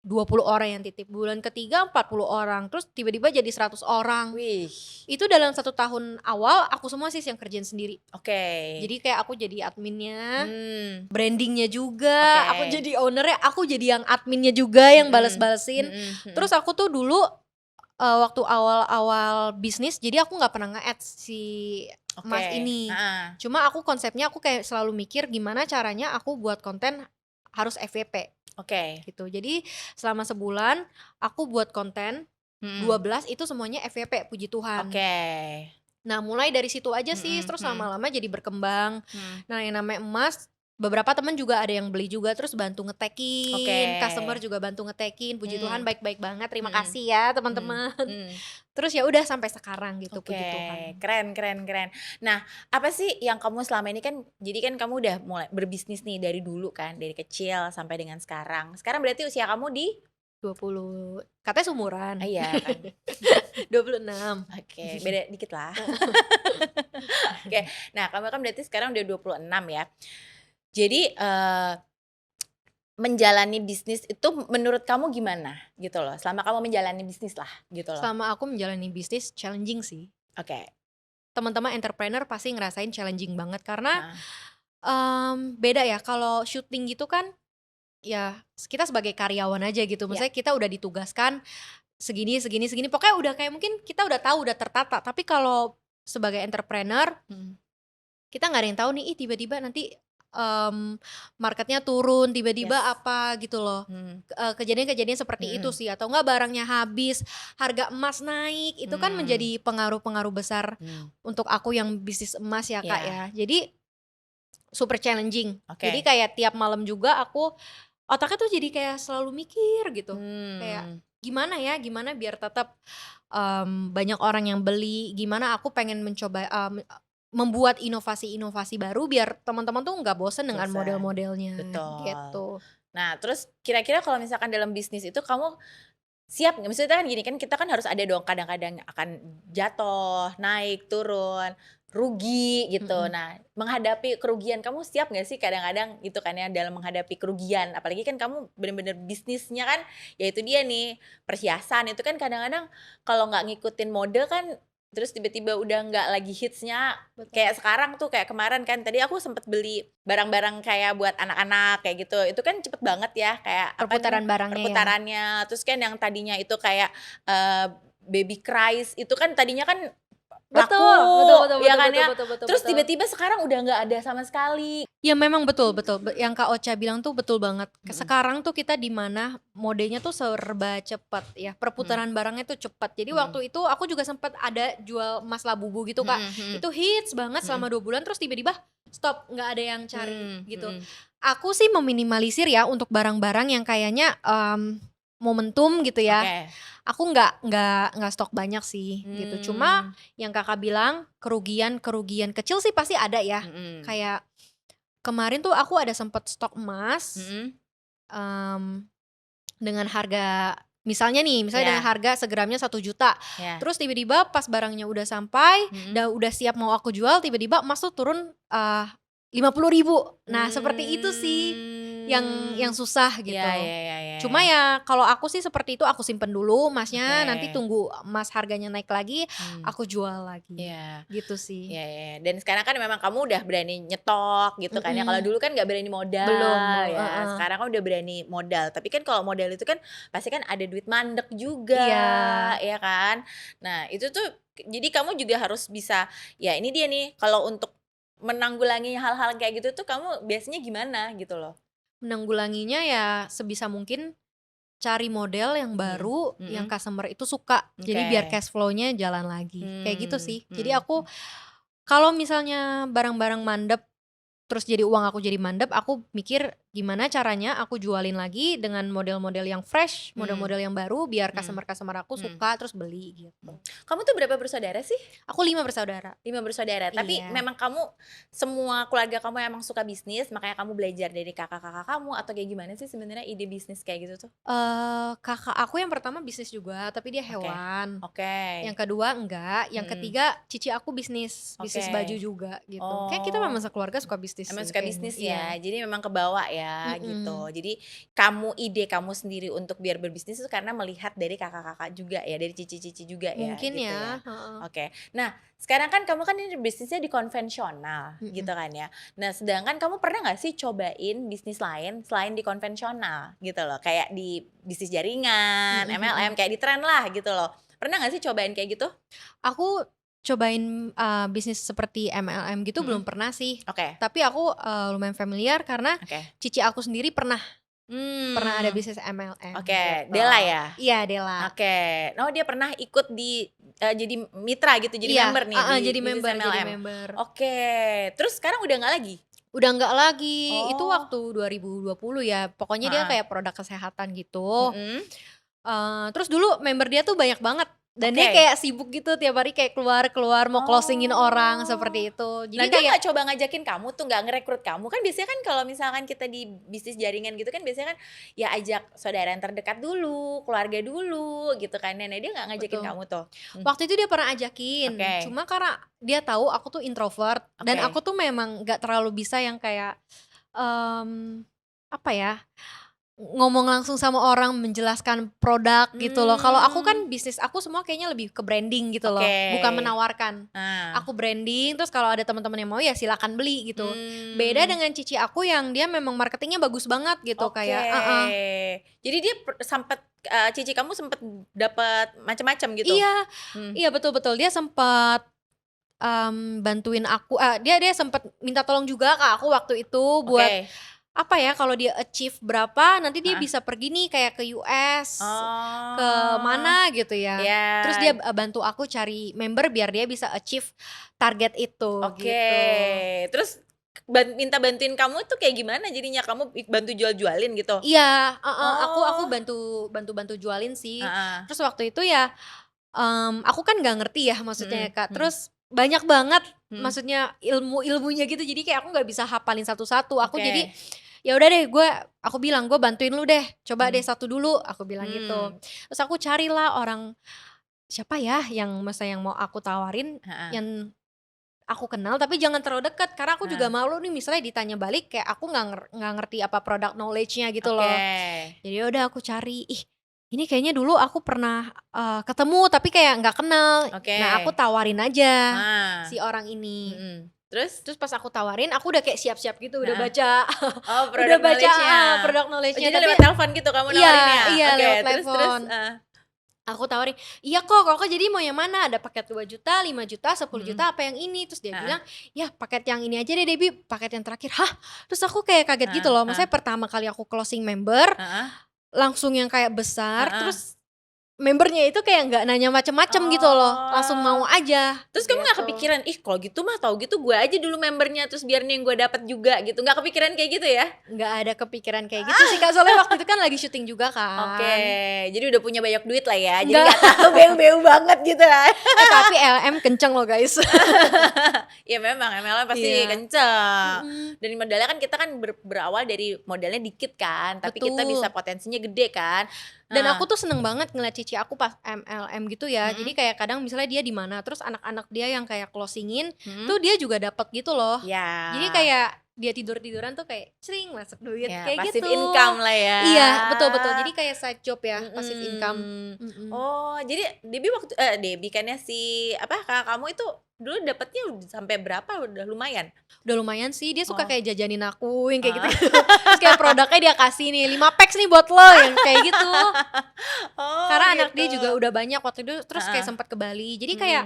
20 orang yang titip, bulan ketiga 40 orang, terus tiba-tiba jadi 100 orang. Wih, Itu dalam 1 tahun awal aku semua sih yang kerjain sendiri. oke. Jadi kayak aku jadi adminnya, Mmm, brandingnya juga, oke. aku jadi ownernya, aku jadi yang adminnya juga yang Mhm, bales-balesin. mhm mhm. Terus aku tuh dulu waktu awal-awal bisnis, jadi aku nggak pernah nge-ads si Oke, Mas ini. heeh. Cuma aku konsepnya aku kayak selalu mikir gimana caranya aku buat konten harus FYP Oke. gitu. Jadi selama sebulan aku buat konten Mhm. 12 itu semuanya FYP, puji Tuhan. Oke. Nah mulai dari situ aja sih, Mhm terus mhm lama-lama jadi berkembang. mhm. Nah yang namanya emas, beberapa temen juga ada yang beli juga terus bantu Oke. nge-tag-in, customer juga bantu nge-tag-in, puji Tuhan Mmm, baik-baik banget, terima mhm kasih ya mhm teman-teman. mhm. Terus ya udah sampai sekarang gitu, Oke, puji Tuhan. keren keren keren. Nah, apa sih yang kamu selama ini kan jadi kan kamu udah mulai berbisnis nih dari dulu kan, dari kecil sampai dengan sekarang. Sekarang berarti usia kamu di 20, katanya seumuran. iya kan? 26. Oke, beda dikit lah. Oke, nah kamu kan berarti sekarang udah 26 ya. Jadi, menjalani bisnis itu menurut kamu gimana gitu loh? Selama kamu menjalani bisnis lah gitu loh. Selama aku menjalani bisnis challenging sih. Oke, Teman-teman entrepreneur pasti ngerasain challenging banget karena heeh, beda ya kalau syuting gitu kan ya kita sebagai karyawan aja gitu. iya, Maksudnya kita udah ditugaskan segini segini segini, pokoknya udah kayak mungkin kita udah tahu, udah tertata. Tapi kalau sebagai entrepreneur kita nggak ada yang tahu nih, tiba-tiba nanti marketnya turun, tiba-tiba Yes. apa gitu loh. Kejadian-kejadian seperti itu sih, atau enggak barangnya habis, harga emas naik, itu kan menjadi pengaruh-pengaruh besar untuk aku yang bisnis emas ya Kak ya. Jadi super challenging. Jadi kayak tiap malam juga aku otaknya tuh jadi kayak selalu mikir gitu. Kayak gimana biar tetap banyak orang yang beli, gimana aku pengen mencoba membuat inovasi-inovasi baru biar teman-teman tuh nggak bosen dengan model-modelnya. Betul. Gitu. Nah, terus kira-kira kalau misalkan dalam bisnis itu kamu siap nggak? Maksudnya kan gini kan, kita kan harus ada dong kadang-kadang akan jatuh, naik, turun, rugi gitu. Nah, menghadapi kerugian kamu siap nggak sih kadang-kadang gitu kan ya dalam menghadapi kerugian? Apalagi kan kamu bener-bener bisnisnya kan, ya itu dia nih perhiasan itu kan kadang-kadang kalau nggak ngikutin mode kan, terus tiba-tiba udah nggak lagi hitsnya. Kayak sekarang tuh, kayak kemarin kan tadi aku sempet beli barang-barang kayak buat anak-anak kayak gitu, itu kan cepet banget ya kayak Perputaran barangnya ya. perputarannya. Terus kan yang tadinya itu kayak baby cries itu kan tadinya kan laku, ya kan ya. Terus tiba-tiba sekarang udah nggak ada sama sekali. Ya memang betul. Yang Kak Ocha bilang tuh betul banget. Sekarang tuh kita di mana modenya tuh serba cepat ya. Perputaran barangnya tuh cepat. Jadi waktu itu aku juga sempat ada jual emas labubu gitu Kak. Itu hits banget selama 2 bulan, terus tiba-tiba stop, nggak ada yang cari gitu. Aku sih meminimalisir ya untuk barang-barang yang kayaknya momentum gitu ya. Aku nggak stok banyak sih gitu. Cuma yang Kakak bilang kerugian kecil sih pasti ada ya. Kayak kemarin tuh aku ada sempat stok emas dengan harga misalnya dengan harga segramnya 1 juta. Terus tiba-tiba pas barangnya udah sampai, udah siap mau aku jual, tiba-tiba emas tuh turun 50.000. Nah seperti itu sih yang susah gitu. Cuma ya kalau aku sih seperti itu, aku simpen dulu emasnya, nanti tunggu emas harganya naik lagi, aku jual lagi. Gitu sih. Dan sekarang kan memang kamu udah berani nyetok gitu kan ya. Kalau dulu kan nggak berani modal. Belum. Sekarang kan udah berani modal. Tapi kan kalau modal itu kan pasti kan ada duit mandek juga, ya kan. Nah itu tuh jadi kamu juga harus bisa, ya ini dia nih, kalau untuk menanggulangi hal-hal kayak gitu tuh kamu biasanya gimana gitu loh? Menanggulanginya ya sebisa mungkin cari model yang baru, yang customer itu suka. Jadi biar cash flow-nya jalan lagi. Kayak gitu sih. Jadi aku kalau misalnya barang-barang mandep terus jadi uang aku jadi mandep, aku mikir gimana caranya aku jualin lagi dengan model-model yang fresh, model-model yang baru biar customer-customer aku suka terus beli gitu. Kamu tuh berapa bersaudara sih? Aku 5 bersaudara. 5 bersaudara. Tapi memang kamu semua keluarga kamu emang suka bisnis, makanya kamu belajar dari kakak-kakak kamu atau kayak gimana sih sebenarnya ide bisnis kayak gitu tuh? Kakak aku yang pertama bisnis juga, tapi dia hewan. Yang kedua enggak, yang Mm-mm. ketiga cici aku bisnis baju juga gitu. Kayak kita memang sekeluarga suka bisnis. Emang sih suka kayaknya. bisnis ya, jadi memang kebawa ya gitu. Jadi ide kamu sendiri untuk biar berbisnis itu karena melihat dari kakak-kakak juga ya, dari cici-cici juga ya. Mungkin gitu ya. Oke. Nah sekarang kan kamu kan ini bisnisnya di konvensional gitu kan ya. Nah sedangkan kamu pernah nggak sih cobain bisnis lain selain di konvensional gitu loh, kayak di bisnis jaringan, MLM, kayak di tren lah gitu loh. Pernah nggak sih cobain kayak gitu? Aku cobain bisnis seperti MLM gitu belum pernah sih. Tapi aku lumayan familiar karena cici aku sendiri pernah ada bisnis MLM. Gitu. Dela ya? Iya, Dela. Oh dia pernah ikut di jadi mitra gitu, jadi member nih di jadi bisnis member, MLM. Terus sekarang udah nggak lagi? Udah nggak lagi. Itu waktu 2020 ya. Pokoknya dia kayak produk kesehatan gitu. Terus dulu member dia tuh banyak banget. Dan dia kayak sibuk gitu tiap hari kayak keluar mau closingin orang seperti itu. Jadi nah dia nggak coba ngajakin kamu tuh, nggak ngerekrut kamu? Kan biasanya kan kalau misalkan kita di bisnis jaringan gitu kan biasanya kan ya ajak saudara yang terdekat dulu, keluarga dulu gitu kan. Nah dia nggak ngajakin kamu tuh? Waktu itu dia pernah ajakin, cuma karena dia tahu aku tuh introvert dan aku tuh memang nggak terlalu bisa yang kayak apa ya, ngomong langsung sama orang, menjelaskan produk gitu loh. Kalau aku kan Mmm, bisnis aku semua kayaknya lebih ke branding gitu loh, oke. bukan menawarkan. Nah, Aku branding, terus kalau ada teman-teman yang mau ya silakan beli gitu. Beda mmm, dengan cici aku yang dia memang marketingnya bagus banget gitu oke. kayak heeh. Jadi dia sempet, cici kamu sempet dapat macam-macam gitu? Iya, Mmm, iya betul betul. Dia sempat, bantuin aku, dia dia sempet minta tolong juga ke aku waktu itu buat oke. apa ya, kalau dia achieve berapa nanti dia Heeh. bisa pergi nih kayak ke US, ke Oh, mana gitu ya. Terus dia, ya, bantu aku cari member biar dia bisa achieve target itu, oke. gitu. Terus minta bantuin kamu tuh kayak gimana jadinya? Kamu bantu jual-jualin gitu? Iya, heeh, aku Oh, bantu jualin sih. heeh, Terus waktu itu ya, aku kan nggak ngerti ya maksudnya ya, mhm Kak, mhm terus banyak banget mhm, maksudnya ilmu-ilmunya gitu, jadi kayak aku nggak bisa hafalin satu-satu. Aku jadi, oke, ya udah deh aku bilang, "Gue bantuin lu deh, coba deh mmm, satu dulu," aku bilang gitu. mmm, Terus aku carilah orang, siapa ya yang yang mau aku tawarin, heeh, yang aku kenal tapi jangan terlalu dekat, karena aku juga heeh, malu nih misalnya ditanya balik kayak aku nggak ngerti apa product knowledge-nya gitu oke, loh. Jadi ya udah aku cari, ih ini kayaknya dulu aku pernah, ketemu tapi kayak nggak kenal. oke, Nah aku tawarin aja nah, si orang ini. mhm, terus? Terus pas aku tawarin aku udah kayak siap-siap gitu, udah Heeh, baca oh udah product baca knowledge-nya. product Oh knowledge-nya jadi tapi lewat telepon gitu kamu iya nawarinnya? iya Oke, lewat terus? telepon. Aku tawarin, "Iya kok, Kakak jadi mau yang mana? Ada paket 2 juta, 5 juta, sepuluh Mhm, juta, apa yang ini?" Terus dia heeh, bilang, "Ya paket yang ini aja deh Debbie, paket yang terakhir." Hah? Terus aku kayak kaget gitu heeh loh, heeh maksudnya pertama kali aku closing member, heeh langsung yang kayak besar, heeh. terus membernya itu kayak nggak nanya macem-macem gitu loh, langsung Oh. mau aja, Terus kamu nggak gitu. kepikiran, "Ih kalau gitu mah tahu gitu gue aja dulu membernya terus biar nih yang gue dapat juga," gitu, nggak kepikiran kayak gitu ya? Nggak ada kepikiran kayak gitu sih Kak, soalnya waktu itu kan lagi syuting juga Oke, kan. jadi udah punya banyak duit lah ya, jadi Enggak, nggak tahu beu-beu banget gitu lah. tapi LM kenceng loh guys. Ya memang MLM pasti Iya, kenceng. mhm, Dan modalnya kan kita kan berawal dari modalnya dikit kan, tapi kita bisa betul. potensinya gede kan. Dan Nah, aku tuh seneng banget ngeliat cici aku pas MLM gitu ya. Jadi mhm kayak kadang misalnya dia di mana, terus anak-anak dia yang kayak closing-in, mhm, tuh dia juga dapat gitu loh. Jadi ya kayak dia tidur-tiduran tuh kayak cering masuk duit, ya kayak passive gitu. income lah ya. Iya, betul betul. Jadi kayak side job ya, passive income. Mhm. Mhm. Oh, jadi Debbie kan ya si apa, kakak kamu itu dulu dapatnya sampai berapa? Udah lumayan? Udah lumayan sih, dia suka Oh, kayak jajanin aku yang kayak heeh. gitu-gitu. Terus kayak produknya dia kasih nih, 5 packs nih buat lo, yang kayak gitu. Oh, Karena anak gitu. dia juga udah banyak waktu itu, terus kayak Heeh, sempat ke Bali. Jadi kayak,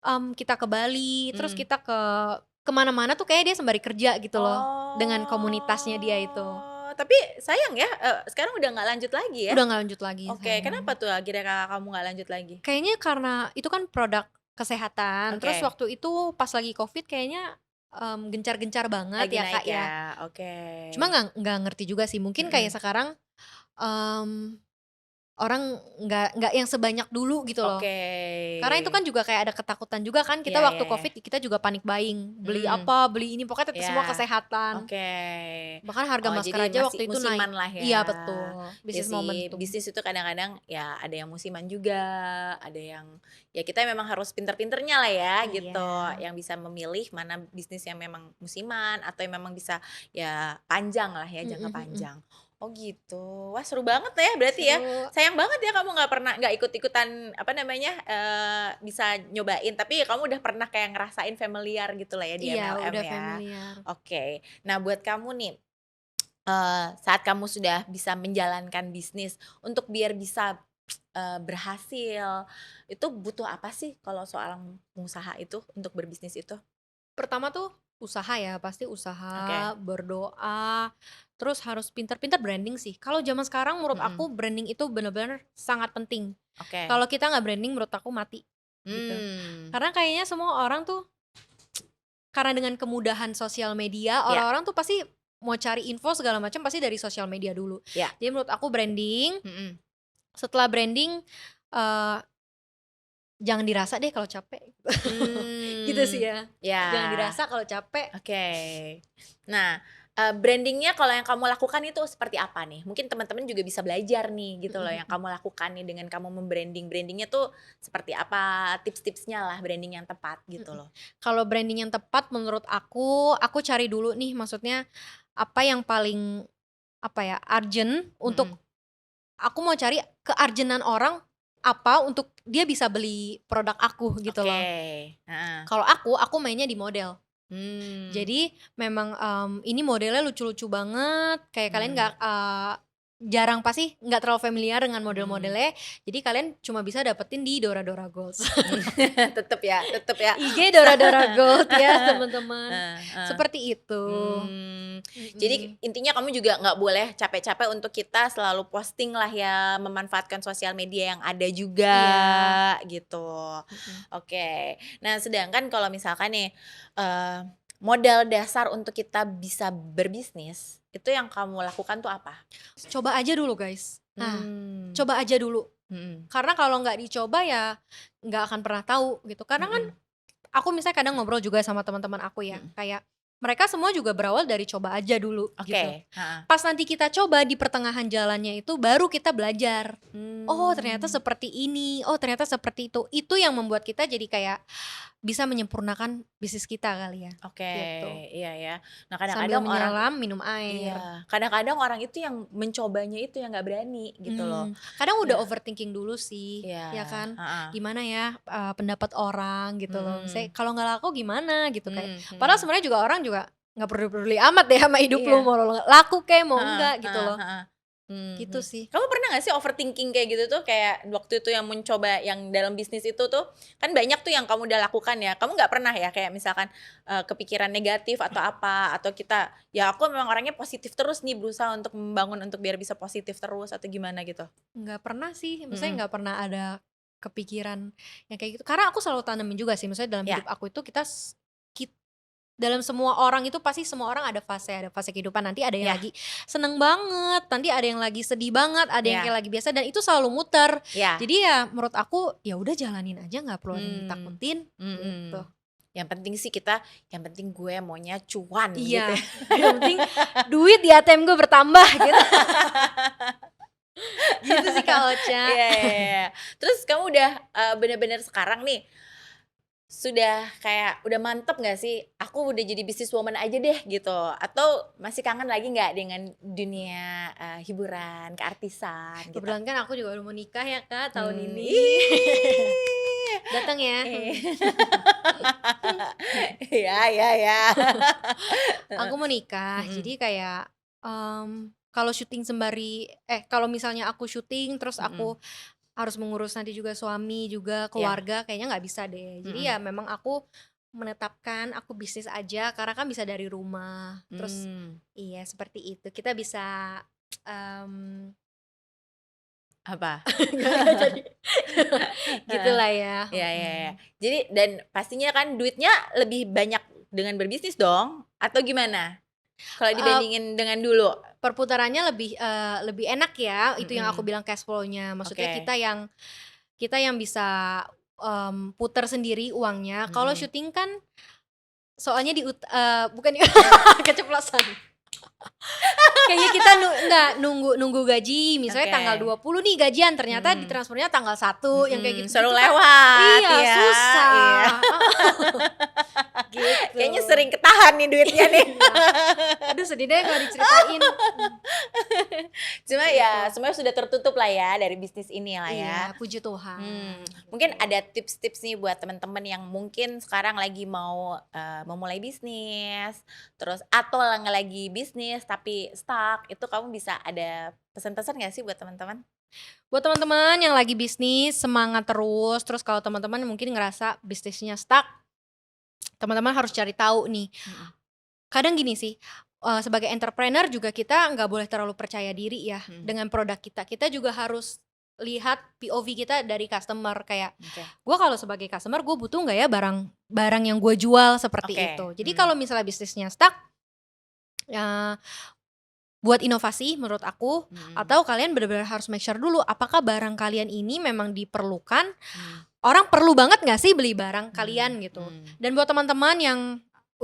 mhm, kita ke Bali, terus mmm. kita ke mana-mana tuh kayak dia sembari kerja gitu loh, dengan komunitasnya dia itu. Oh, tapi sayang ya, sekarang udah nggak lanjut lagi ya? Udah nggak lanjut lagi, Oke, sayang. kenapa tuh akhirnya kakak kamu nggak lanjut lagi? Kayaknya karena itu kan produk kesehatan, terus Oke, waktu itu pas lagi Covid kayaknya, gencar-gencar banget lagi ya, naik Kak, ya. ya? Oke. Cuma nggak ngerti juga sih, mungkin kayak Mhm, sekarang, mmm, orang nggak yang sebanyak dulu gitu loh. oke. Karena itu kan juga kayak ada ketakutan juga kan, kita Iya waktu iya iya. Covid kita juga panik buying, beli Mhm, apa, beli ini, pokoknya iya, semua kesehatan. oke. Bahkan harga Oh, masker jadi aja masih waktu itu naik. musiman lah ya. Iya betul, Ya bisnis sih, momentum. bisnis itu kadang-kadang ya ada yang musiman juga, ada yang ya kita memang harus pinter-pinternya lah ya Iya, gitu, yang bisa memilih mana bisnis yang memang musiman atau yang memang bisa ya panjang lah ya, mhm jangka mhm. panjang. Oh gitu. Wah seru banget ya berarti ya. Seru. Sayang banget ya kamu nggak ikut-ikutan apa namanya, bisa nyobain, tapi kamu udah pernah kayak ngerasain familiar gitu lah ya di Iya, MLM udah ya. familiar. Oke. Nah buat kamu nih, saat kamu sudah bisa menjalankan bisnis, untuk biar bisa, berhasil, itu butuh apa sih kalau seorang pengusaha itu, untuk berbisnis itu? Pertama tuh usaha ya, pasti usaha, Oke, berdoa, terus harus pintar-pintar branding sih. Kalau zaman sekarang menurut mhm, aku branding itu bener-bener sangat penting. oke. Kalau kita nggak branding menurut aku mati, gitu. Mmm, Karena kayaknya semua orang tuh karena dengan kemudahan sosial media, ya orang-orang tuh pasti mau cari info segala macam pasti dari sosial media dulu. ya, Jadi menurut aku branding, mhm, setelah branding, eee, jangan dirasa deh kalau capek, gitu mmm, sih ya. ya, Jangan dirasa kalau capek. oke. Nah, branding kalau yang kamu lakukan itu seperti apa nih? Mungkin teman-teman juga bisa belajar nih gitu Mhm loh yang mhm. kamu lakukan nih dengan kamu brandingnya tuh seperti apa, tips-tipsnya lah branding yang tepat gitu Mhm. loh. Kalau branding yang tepat menurut aku cari dulu nih maksudnya apa yang paling urgent untuk Mm-mm. aku mau cari kearjenan orang apa untuk dia bisa beli produk aku gitu Oke. loh. Kalau aku mainnya di model. Jadi memang ini modelnya lucu-lucu banget. Kayak kalian jarang pasti nggak terlalu familiar dengan model-modelnya. Jadi kalian cuma bisa dapetin di Dora Dora Gold. tetep ya. IG Dora Dora Gold ya teman-teman. Seperti itu. Jadi intinya kamu juga nggak boleh capek-capek untuk kita selalu posting lah ya, memanfaatkan sosial media yang ada juga gitu. Oke. Nah sedangkan kalau misalkan nih modal dasar untuk kita bisa berbisnis, itu yang kamu lakukan tuh apa? Coba aja dulu guys. Coba aja dulu. Karena kalau nggak dicoba ya nggak akan pernah tahu gitu. Karena kan aku misalnya kadang ngobrol juga sama teman-teman aku ya, kayak mereka semua juga berawal dari coba aja dulu gitu. Pas nanti kita coba di pertengahan jalannya itu baru kita belajar. Oh ternyata seperti ini, oh ternyata seperti itu. Itu yang membuat kita jadi kayak bisa menyempurnakan bisnis kita kali ya. Oke, gitu. iya ya. Nah Sambil kadang-kadang orang menyelam minum air. iya, kadang-kadang orang itu yang mencobanya itu yang nggak berani gitu loh. Kadang udah Ya. overthinking dulu sih, Iya, ya kan? heeh. Gimana ya pendapat orang gitu loh. Misalnya kalau nggak laku gimana gitu kayak. Mhm. Padahal sebenarnya juga orang juga nggak peduli amat deh sama hidup Iya. lu, mau lo laku kayak mau Heeh, enggak gitu heeh, loh. heeh. Gitu sih. Kamu pernah gak sih overthinking kayak gitu tuh, kayak waktu itu yang mencoba yang dalam bisnis itu tuh kan banyak tuh yang kamu udah lakukan ya, kamu nggak pernah ya kayak misalkan kepikiran negatif atau apa, atau kita ya aku memang orangnya positif terus nih, berusaha untuk membangun untuk biar bisa positif terus atau gimana gitu? Nggak pernah sih, maksudnya nggak pernah ada kepikiran yang kayak gitu. Karena aku selalu tanemin juga sih, maksudnya dalam hidup aku itu dalam semua orang itu pasti semua orang ada fase kehidupan. Nanti ada yang lagi seneng banget, nanti ada yang lagi sedih banget, ada yang kayak lagi biasa, dan itu selalu muter. Jadi ya menurut aku ya udah jalanin aja, nggak perlu ada yang ditakutin gitu. Yang penting sih yang penting gue maunya cuan gitu Iya, ya. yang penting duit di ATM gue bertambah gitu. Gitu sih Kak Ocha. Iya. Terus kamu udah bener-bener sekarang nih sudah kayak udah mantep gak sih, aku udah jadi businesswoman aja deh gitu, atau masih kangen lagi nggak dengan dunia hiburan, keartisan gitu? Kebetulan kan aku juga udah mau nikah ya Kak tahun ini. Datang ya. Ya. Aku mau nikah, jadi kayak kalau syuting kalau misalnya aku syuting terus aku harus mengurus nanti juga suami juga keluarga, kayaknya nggak bisa deh. Jadi ya memang aku menetapkan aku bisnis aja karena kan bisa dari rumah. Terus iya seperti itu kita bisa apa? Gak jadi. Gitulah ya. Ya. Jadi dan pastinya kan duitnya lebih banyak dengan berbisnis dong, atau gimana? Kalau dibandingin dengan dulu? Perputarannya lebih enak ya, itu yang aku bilang cash flow-nya. Maksudnya kita yang bisa puter sendiri uangnya. Kalau syuting kan soalnya bukan keceplosan. Kayaknya kita nunggu gaji, misalnya tanggal 20 nih gajian, ternyata ditransfernya tanggal 1 yang kayak gitu. Selalu lewat. Iya, susah. Iya. Gitu. Kayaknya sering ketahan nih duitnya nih. Aduh sedih deh kalau diceritain. Cuma ya semuanya sudah tertutup lah ya dari bisnis ini lah ya. Iya, puji Tuhan. Mungkin ada tips-tips nih buat teman-teman yang mungkin sekarang lagi mau memulai bisnis, terus atau lagi bisnis tapi stuck, itu kamu bisa ada pesan-pesan gak sih buat teman-teman? Buat teman-teman yang lagi bisnis, semangat terus. Terus kalau teman-teman mungkin ngerasa bisnisnya stuck, teman-teman harus cari tahu nih. Kadang gini sih, sebagai entrepreneur juga kita nggak boleh terlalu percaya diri ya dengan produk kita. Kita juga harus lihat POV kita dari customer, kayak gue kalau sebagai customer gue butuh nggak ya barang yang gue jual seperti itu. Jadi kalau misalnya bisnisnya stuck, buat inovasi menurut aku, atau kalian benar-benar harus make sure dulu apakah barang kalian ini memang diperlukan, orang perlu banget nggak sih beli barang kalian gitu. Dan buat teman-teman yang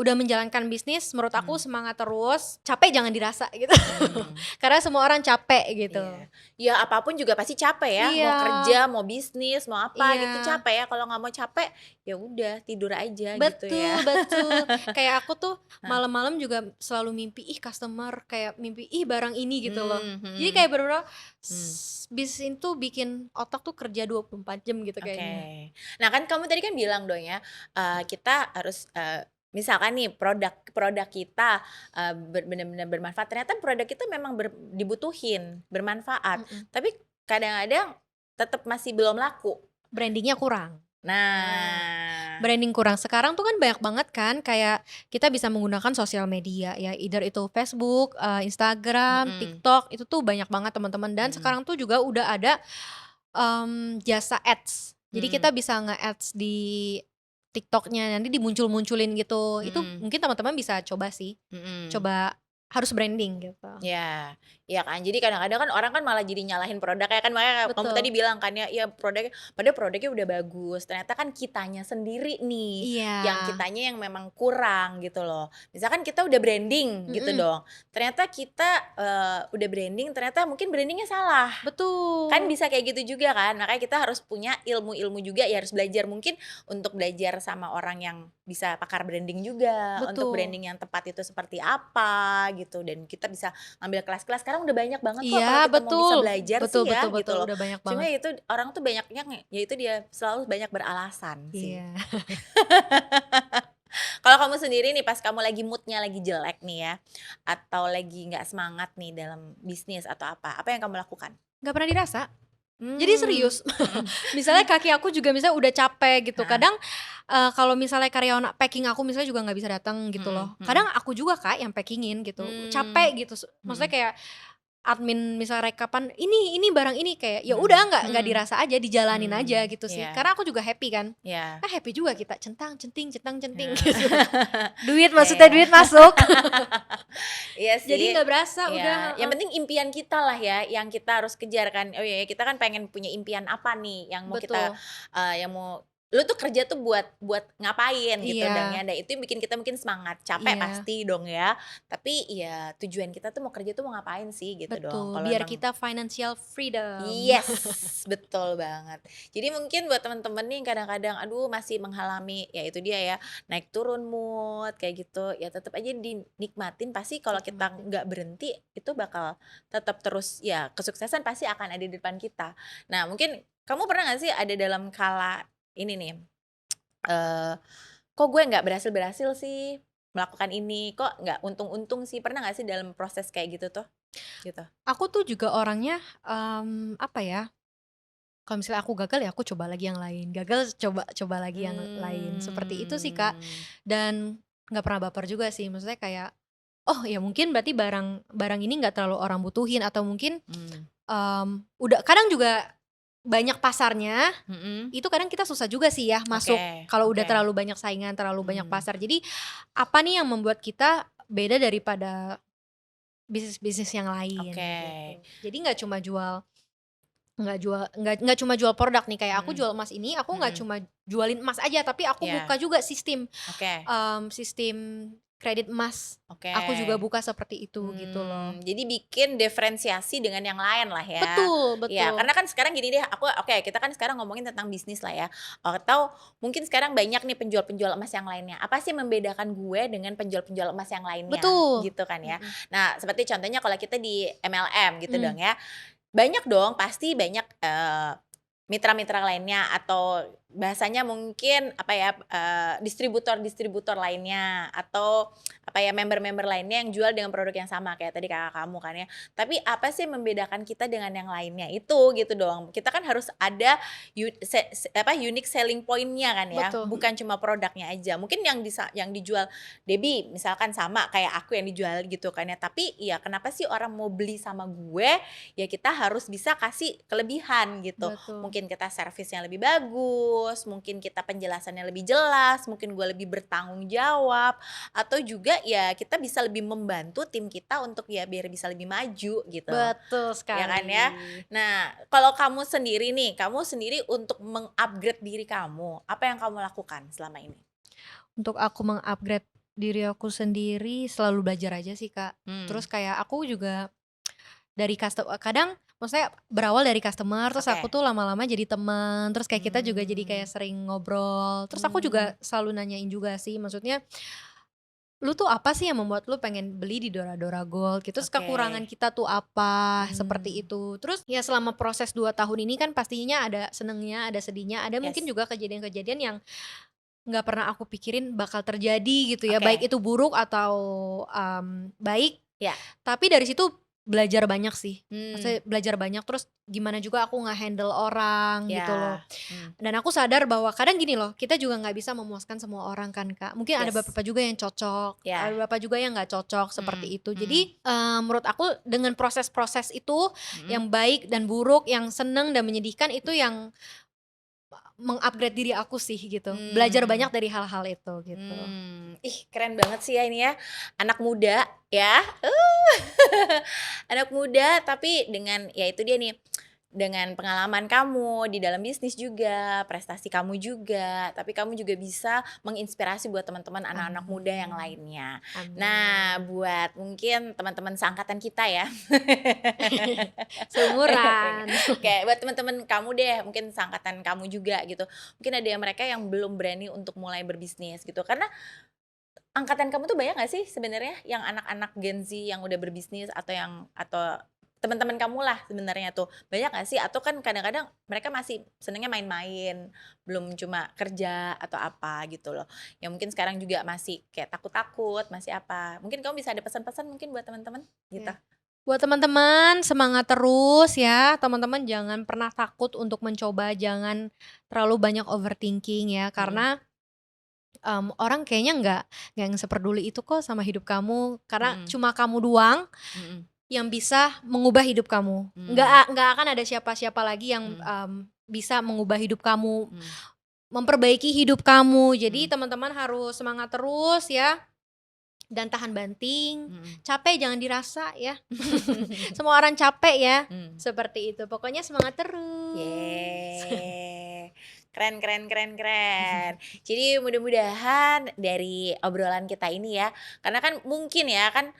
udah menjalankan bisnis, menurut aku Hmm. semangat terus, capek jangan dirasa gitu. Hmm. Karena semua orang capek gitu. Iya. Ya apapun juga pasti capek ya, mau Iya, kerja, mau bisnis, mau apa gitu iya. capek ya. Kalau nggak mau capek, ya udah tidur aja gitu ya. Betul, betul. Kayak aku tuh Nah, malam-malam juga selalu mimpi, ih customer, kayak mimpi, ih barang ini gitu loh. Jadi mhm, kayak bener-bener hmm. bisnis itu bikin otak tuh kerja 24 jam gitu Oke. kayaknya. Nah kan kamu tadi kan bilang dong ya, kita harus, misalkan nih produk produk kita, benar-benar bermanfaat, ternyata produk kita memang dibutuhin, bermanfaat, Mhm. tapi kadang-kadang tetap masih belum laku. Brandingnya kurang. Nah, Branding kurang. Sekarang tuh kan banyak banget kan kayak kita bisa menggunakan sosial media ya, either itu Facebook, Instagram, mhm, TikTok, itu tuh banyak banget teman-teman dan mhm, sekarang tuh juga udah ada, jasa ads. Jadi kita mmm, bisa nge-ads di TikTok-nya, nanti dimuncul-munculin gitu. Itu mhm, mungkin teman-teman bisa coba sih, mhm. coba harus branding gitu. Ya, iya kan. Jadi kadang-kadang kan orang kan malah jadi nyalahin produknya kan, makanya kamu tadi Betul. bilang kan ya, ya produknya padahal produknya udah bagus, ternyata kan kitanya sendiri nih, Iya. yang kitanya yang memang kurang gitu loh. Misalkan kita udah branding gitu Mhm, dong, ternyata kita, udah branding, ternyata mungkin brandingnya salah. Kan betul. bisa kayak gitu juga kan, makanya kita harus punya ilmu-ilmu juga ya, harus belajar mungkin untuk belajar sama orang yang bisa pakar branding juga, untuk Betul. branding yang tepat itu seperti apa gitu, dan kita bisa ngambil kelas-kelas. Sekarang udah banyak banget kok Iya, kalau kita mau bisa betul. belajar Betul, sih betul, ya gitu betul, loh. udah banyak Cuma banget. itu orang tuh banyaknya ya itu dia selalu banyak beralasan sih. Iya. Kalau kamu sendiri nih pas kamu lagi mood-nya lagi jelek nih ya, atau lagi nggak semangat nih dalam bisnis atau apa yang kamu lakukan? Nggak pernah dirasa. Jadi Mmm, serius. mhm, Misalnya kaki aku juga misalnya udah capek gitu, heeh, kadang, kalau misalnya karyawan packing aku misalnya juga nggak bisa datang gitu mhm, loh. mhm. Kadang aku juga Kak yang packingin gitu, Mmm, capek gitu, maksudnya mhm, kayak admin misal rekapan, "Ini barang ini," kayak ya udah mhm, nggak mhm, dirasa aja, dijalanin aja mmm, gitu sih. iya, Karena aku juga happy kan. iya. Happy juga kita centang centing centang centting Nah, gitu. Duit iya maksudnya ya. duit masuk. Iya Jadi sih, nggak berasa udah, iya, yang heeh. penting impian kita lah ya yang kita harus kejar kan. Oh ya kita kan pengen punya impian apa nih yang mau kita, Betul. yang mau lu tuh kerja tuh buat buat ngapain gitu dong Iya, ya, dan itu yang bikin kita mungkin semangat. Capek iya. pasti dong ya, tapi ya tujuan kita tuh mau kerja tuh mau ngapain sih gitu dong. Betul, Kalau biar emang kita financial freedom. yes, betul banget. Jadi mungkin buat teman-teman nih yang kadang-kadang aduh masih mengalami ya itu dia ya, naik turun mood kayak gitu, ya tetap aja dinikmatin pasti kalau kita Nikmatin. nggak berhenti itu bakal tetap terus ya kesuksesan pasti akan ada di depan kita. Nah mungkin kamu pernah nggak sih ada dalam kala ini nih, eee, kok gue nggak berhasil-berhasil sih melakukan ini, kok nggak untung-untung sih, pernah nggak sih dalam proses kayak gitu tuh? Gitu. Aku tuh juga orangnya, apa ya, kalau misalnya aku gagal ya aku coba lagi yang lain, gagal coba coba lagi yang lain, seperti itu sih, Kak. Mmm. Dan nggak pernah baper juga sih, maksudnya kayak, oh ya mungkin berarti barang barang ini nggak terlalu orang butuhin atau mungkin, Mmm, udah kadang juga banyak pasarnya, mhm, itu kadang kita susah juga sih ya oke, masuk kalau udah oke, terlalu banyak saingan, terlalu banyak mmm, pasar. Jadi, apa nih yang membuat kita beda daripada bisnis-bisnis yang lain oke, gitu. Jadi nggak cuma jual produk nih, kayak aku mhm, jual emas ini, aku nggak mhm, cuma jualin emas aja, tapi aku iya, buka juga sistem, oke, sistem kredit emas. oke, Aku juga buka seperti itu gitu loh. jadi bikin diferensiasi dengan yang lain lah ya. Betul, Iya, betul. karena kan sekarang gini deh, oke, kita kan sekarang ngomongin tentang bisnis lah ya, atau mungkin sekarang banyak nih penjual-penjual emas yang lainnya, apa sih membedakan gue dengan penjual-penjual emas yang lainnya, Betul. gitu kan ya. Mhm, Nah, seperti contohnya kalau kita di MLM gitu mmm, dong ya, banyak dong, pasti banyak, mitra-mitra lainnya atau bahasanya mungkin apa ya, distributor-distributor lainnya atau apa ya, member-member lainnya yang jual dengan produk yang sama kayak tadi kakak kamu kan ya. Tapi apa sih yang membedakan kita dengan yang lainnya itu gitu dong. Kita kan harus ada unique selling point-nya kan ya, betul, bukan cuma produknya aja. Mungkin yang dijual Debbie misalkan sama kayak aku yang dijual gitu kan ya, tapi ya kenapa sih orang mau beli sama gue, ya kita harus bisa kasih kelebihan gitu. betul. Mungkin kita servisnya lebih bagus, mungkin kita penjelasannya lebih jelas, mungkin gue lebih bertanggung jawab, atau juga ya kita bisa lebih membantu tim kita untuk ya biar bisa lebih maju gitu, Betul ya kan sekali. ya. Nah, kalau kamu sendiri nih, kamu sendiri untuk diri kamu, apa yang kamu lakukan selama ini? Untuk aku meng-upgrade diri aku sendiri selalu belajar aja sih Kak. Terus kayak aku juga dari kadang maksudnya berawal dari customer, terus aku Oke. tuh lama-lama jadi teman, terus kayak kita juga jadi kayak Mmm. sering ngobrol. Terus aku juga selalu nanyain juga sih, maksudnya, "Lu tuh apa sih yang membuat lu pengen beli di Dora-Dora Gold gitu? Terus Oke. kekurangan kita tuh apa?" Seperti Mmm. itu. Terus ya selama proses 2 tahun ini kan pastinya ada senengnya, ada sedihnya, ada mungkin Yes. juga kejadian-kejadian yang nggak pernah aku pikirin bakal terjadi gitu ya, baik Oke. itu buruk atau, baik. Ya. Tapi dari situ belajar banyak sih, Mmm. maksudnya belajar banyak, terus gimana juga aku nge-handle orang gitu loh. Ya. Dan aku sadar bahwa kadang gini loh, kita juga nggak bisa memuaskan semua orang kan Kak, mungkin ada Yes. beberapa juga yang cocok, ada Ya. beberapa juga yang nggak cocok, Mhm seperti itu. mhm. Jadi, menurut aku dengan proses-proses itu, Mhm. yang baik dan buruk, yang seneng dan menyedihkan, itu yang meng-upgrade diri aku sih gitu, belajar Mmm. banyak dari hal-hal itu gitu. Ih keren banget sih ya ini ya, anak muda ya, anak muda tapi dengan ya itu dia nih, dengan pengalaman kamu di dalam bisnis juga, prestasi kamu juga, tapi kamu juga bisa menginspirasi buat teman-teman anak-anak muda yang Amin. lainnya. Nah Amin. buat mungkin teman-teman seangkatan kita ya. Seumuran. Oke, buat teman-teman kamu deh, mungkin seangkatan kamu juga gitu. Mungkin ada yang mereka yang belum berani untuk mulai berbisnis gitu. Karena angkatan kamu tuh banyak gak sih sebenarnya yang anak-anak Gen Z yang udah berbisnis atau teman-teman kamu lah sebenarnya tuh, banyak gak sih? Atau kan kadang-kadang mereka masih senengnya main-main, belum cuma kerja atau apa gitu loh. Yang mungkin sekarang juga masih kayak takut-takut, masih apa. Mungkin kamu bisa ada pesan-pesan mungkin buat teman-teman gitu? Iya. Buat teman-teman semangat terus ya, teman-teman jangan pernah takut untuk mencoba, jangan terlalu banyak overthinking ya, Mhm. karena, orang kayaknya nggak yang seperduli itu kok sama hidup kamu, karena Mhm. cuma kamu doang Mhm. yang bisa mengubah hidup kamu. Mmm. Nggak akan ada siapa-siapa lagi yang, Mhm. bisa mengubah hidup kamu, Mhm. memperbaiki hidup kamu. Jadi Mhm. teman-teman harus semangat terus ya, dan tahan banting, Mhm. capek jangan dirasa ya. Semua orang capek ya, Mmm. seperti itu. Pokoknya semangat terus. Yeay, keren keren keren keren. Jadi mudah-mudahan dari obrolan kita ini ya, karena kan mungkin ya kan,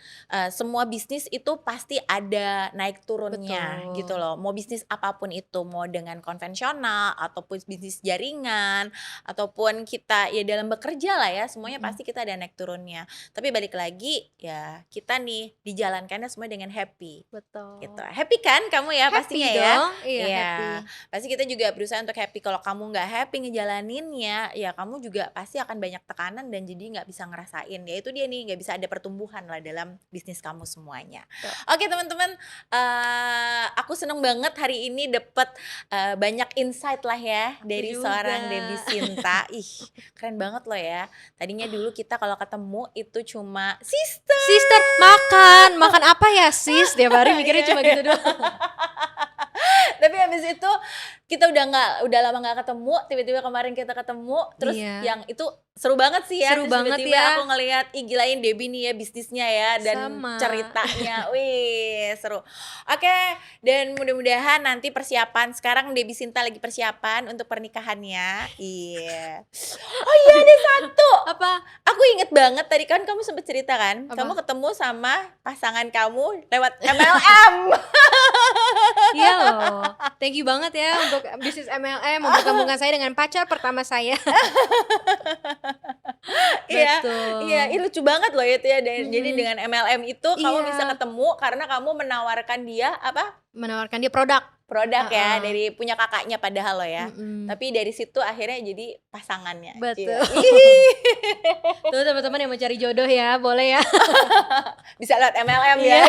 semua bisnis itu pasti ada naik turunnya gitu Betul. loh. Mau bisnis apapun itu, mau dengan konvensional ataupun bisnis jaringan, ataupun kita ya dalam bekerja lah ya, semuanya Mhm. pasti kita ada naik turunnya. Tapi balik lagi, ya kita nih dijalankannya semua dengan happy. Gitu. Betul. Happy kan kamu ya pastinya Happy ya? dong, iya Iya, happy. pasti kita juga berusaha untuk happy. Kalau kamu nggak happy ngejalaninnya, ya kamu juga pasti akan banyak tekanan dan jadi nggak bisa ngerasain. Ya itu dia nih, nggak bisa ada pertumbuhan lah dalam bisnis kamu semuanya. Betul. Oke teman-teman, aku seneng banget hari ini dapet, banyak insight lah ya Aku dari juga. seorang Debbie Sinta. Ih, keren banget loh ya. Tadinya dulu kita kalau ketemu itu cuma sister. Sister, makan apa ya sis? Tiap hari mikirnya Iya, cuma iya. gitu doang. Tapi habis itu kita udah lama nggak ketemu, tiba-tiba kemarin kita ketemu, terus Iya. yang itu seru banget sih ya, Seru terus banget tiba-tiba ya. aku ngelihat, ih gila ini Debbie nih ya bisnisnya ya dan Sama. ceritanya, wih seru. Oke, dan mudah-mudahan nanti persiapan, sekarang Debbie Sinta lagi persiapan untuk pernikahannya. Iya. Oh iya ada satu, Apa? aku inget banget tadi kan kamu sempet cerita kan, kamu Apa? ketemu sama pasangan kamu lewat MLM. Iya loh, thank you banget ya untuk bisnis MLM, mempertemukan saya dengan pacar pertama saya. Iya, iya, Betul. ih lucu banget loh itu ya, jadi Mhm. dengan MLM itu kamu bisa Iya. ketemu karena kamu menawarkan dia apa? Menawarkan dia produk. Produk ya, Heeh. dari punya kakaknya padahal loh ya. Mhm. Tapi dari situ akhirnya jadi pasangannya. Betul. Cie. Ih. Tuh teman-teman yang mau cari jodoh ya, boleh ya. Bisa lewat MLM Iya. ya.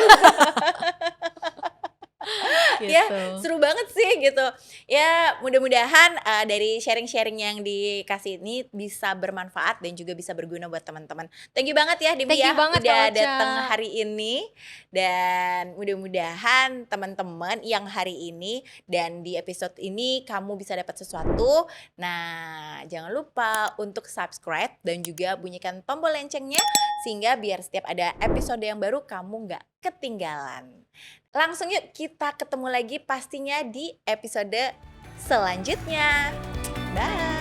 Ya, Gitu. seru banget sih gitu. Ya, mudah-mudahan dari sharing-sharing yang dikasih ini bisa bermanfaat dan juga bisa berguna buat teman-teman. Thank you banget ya Debbie Thank you ya banget udah Kak Ocha. datang hari ini, dan mudah-mudahan teman-teman yang hari ini dan di episode ini kamu bisa dapat sesuatu. Nah, jangan lupa untuk subscribe dan juga bunyikan tombol loncengnya sehingga biar setiap ada episode yang baru kamu nggak ketinggalan. Langsung yuk kita ketemu lagi pastinya di episode selanjutnya. Bye.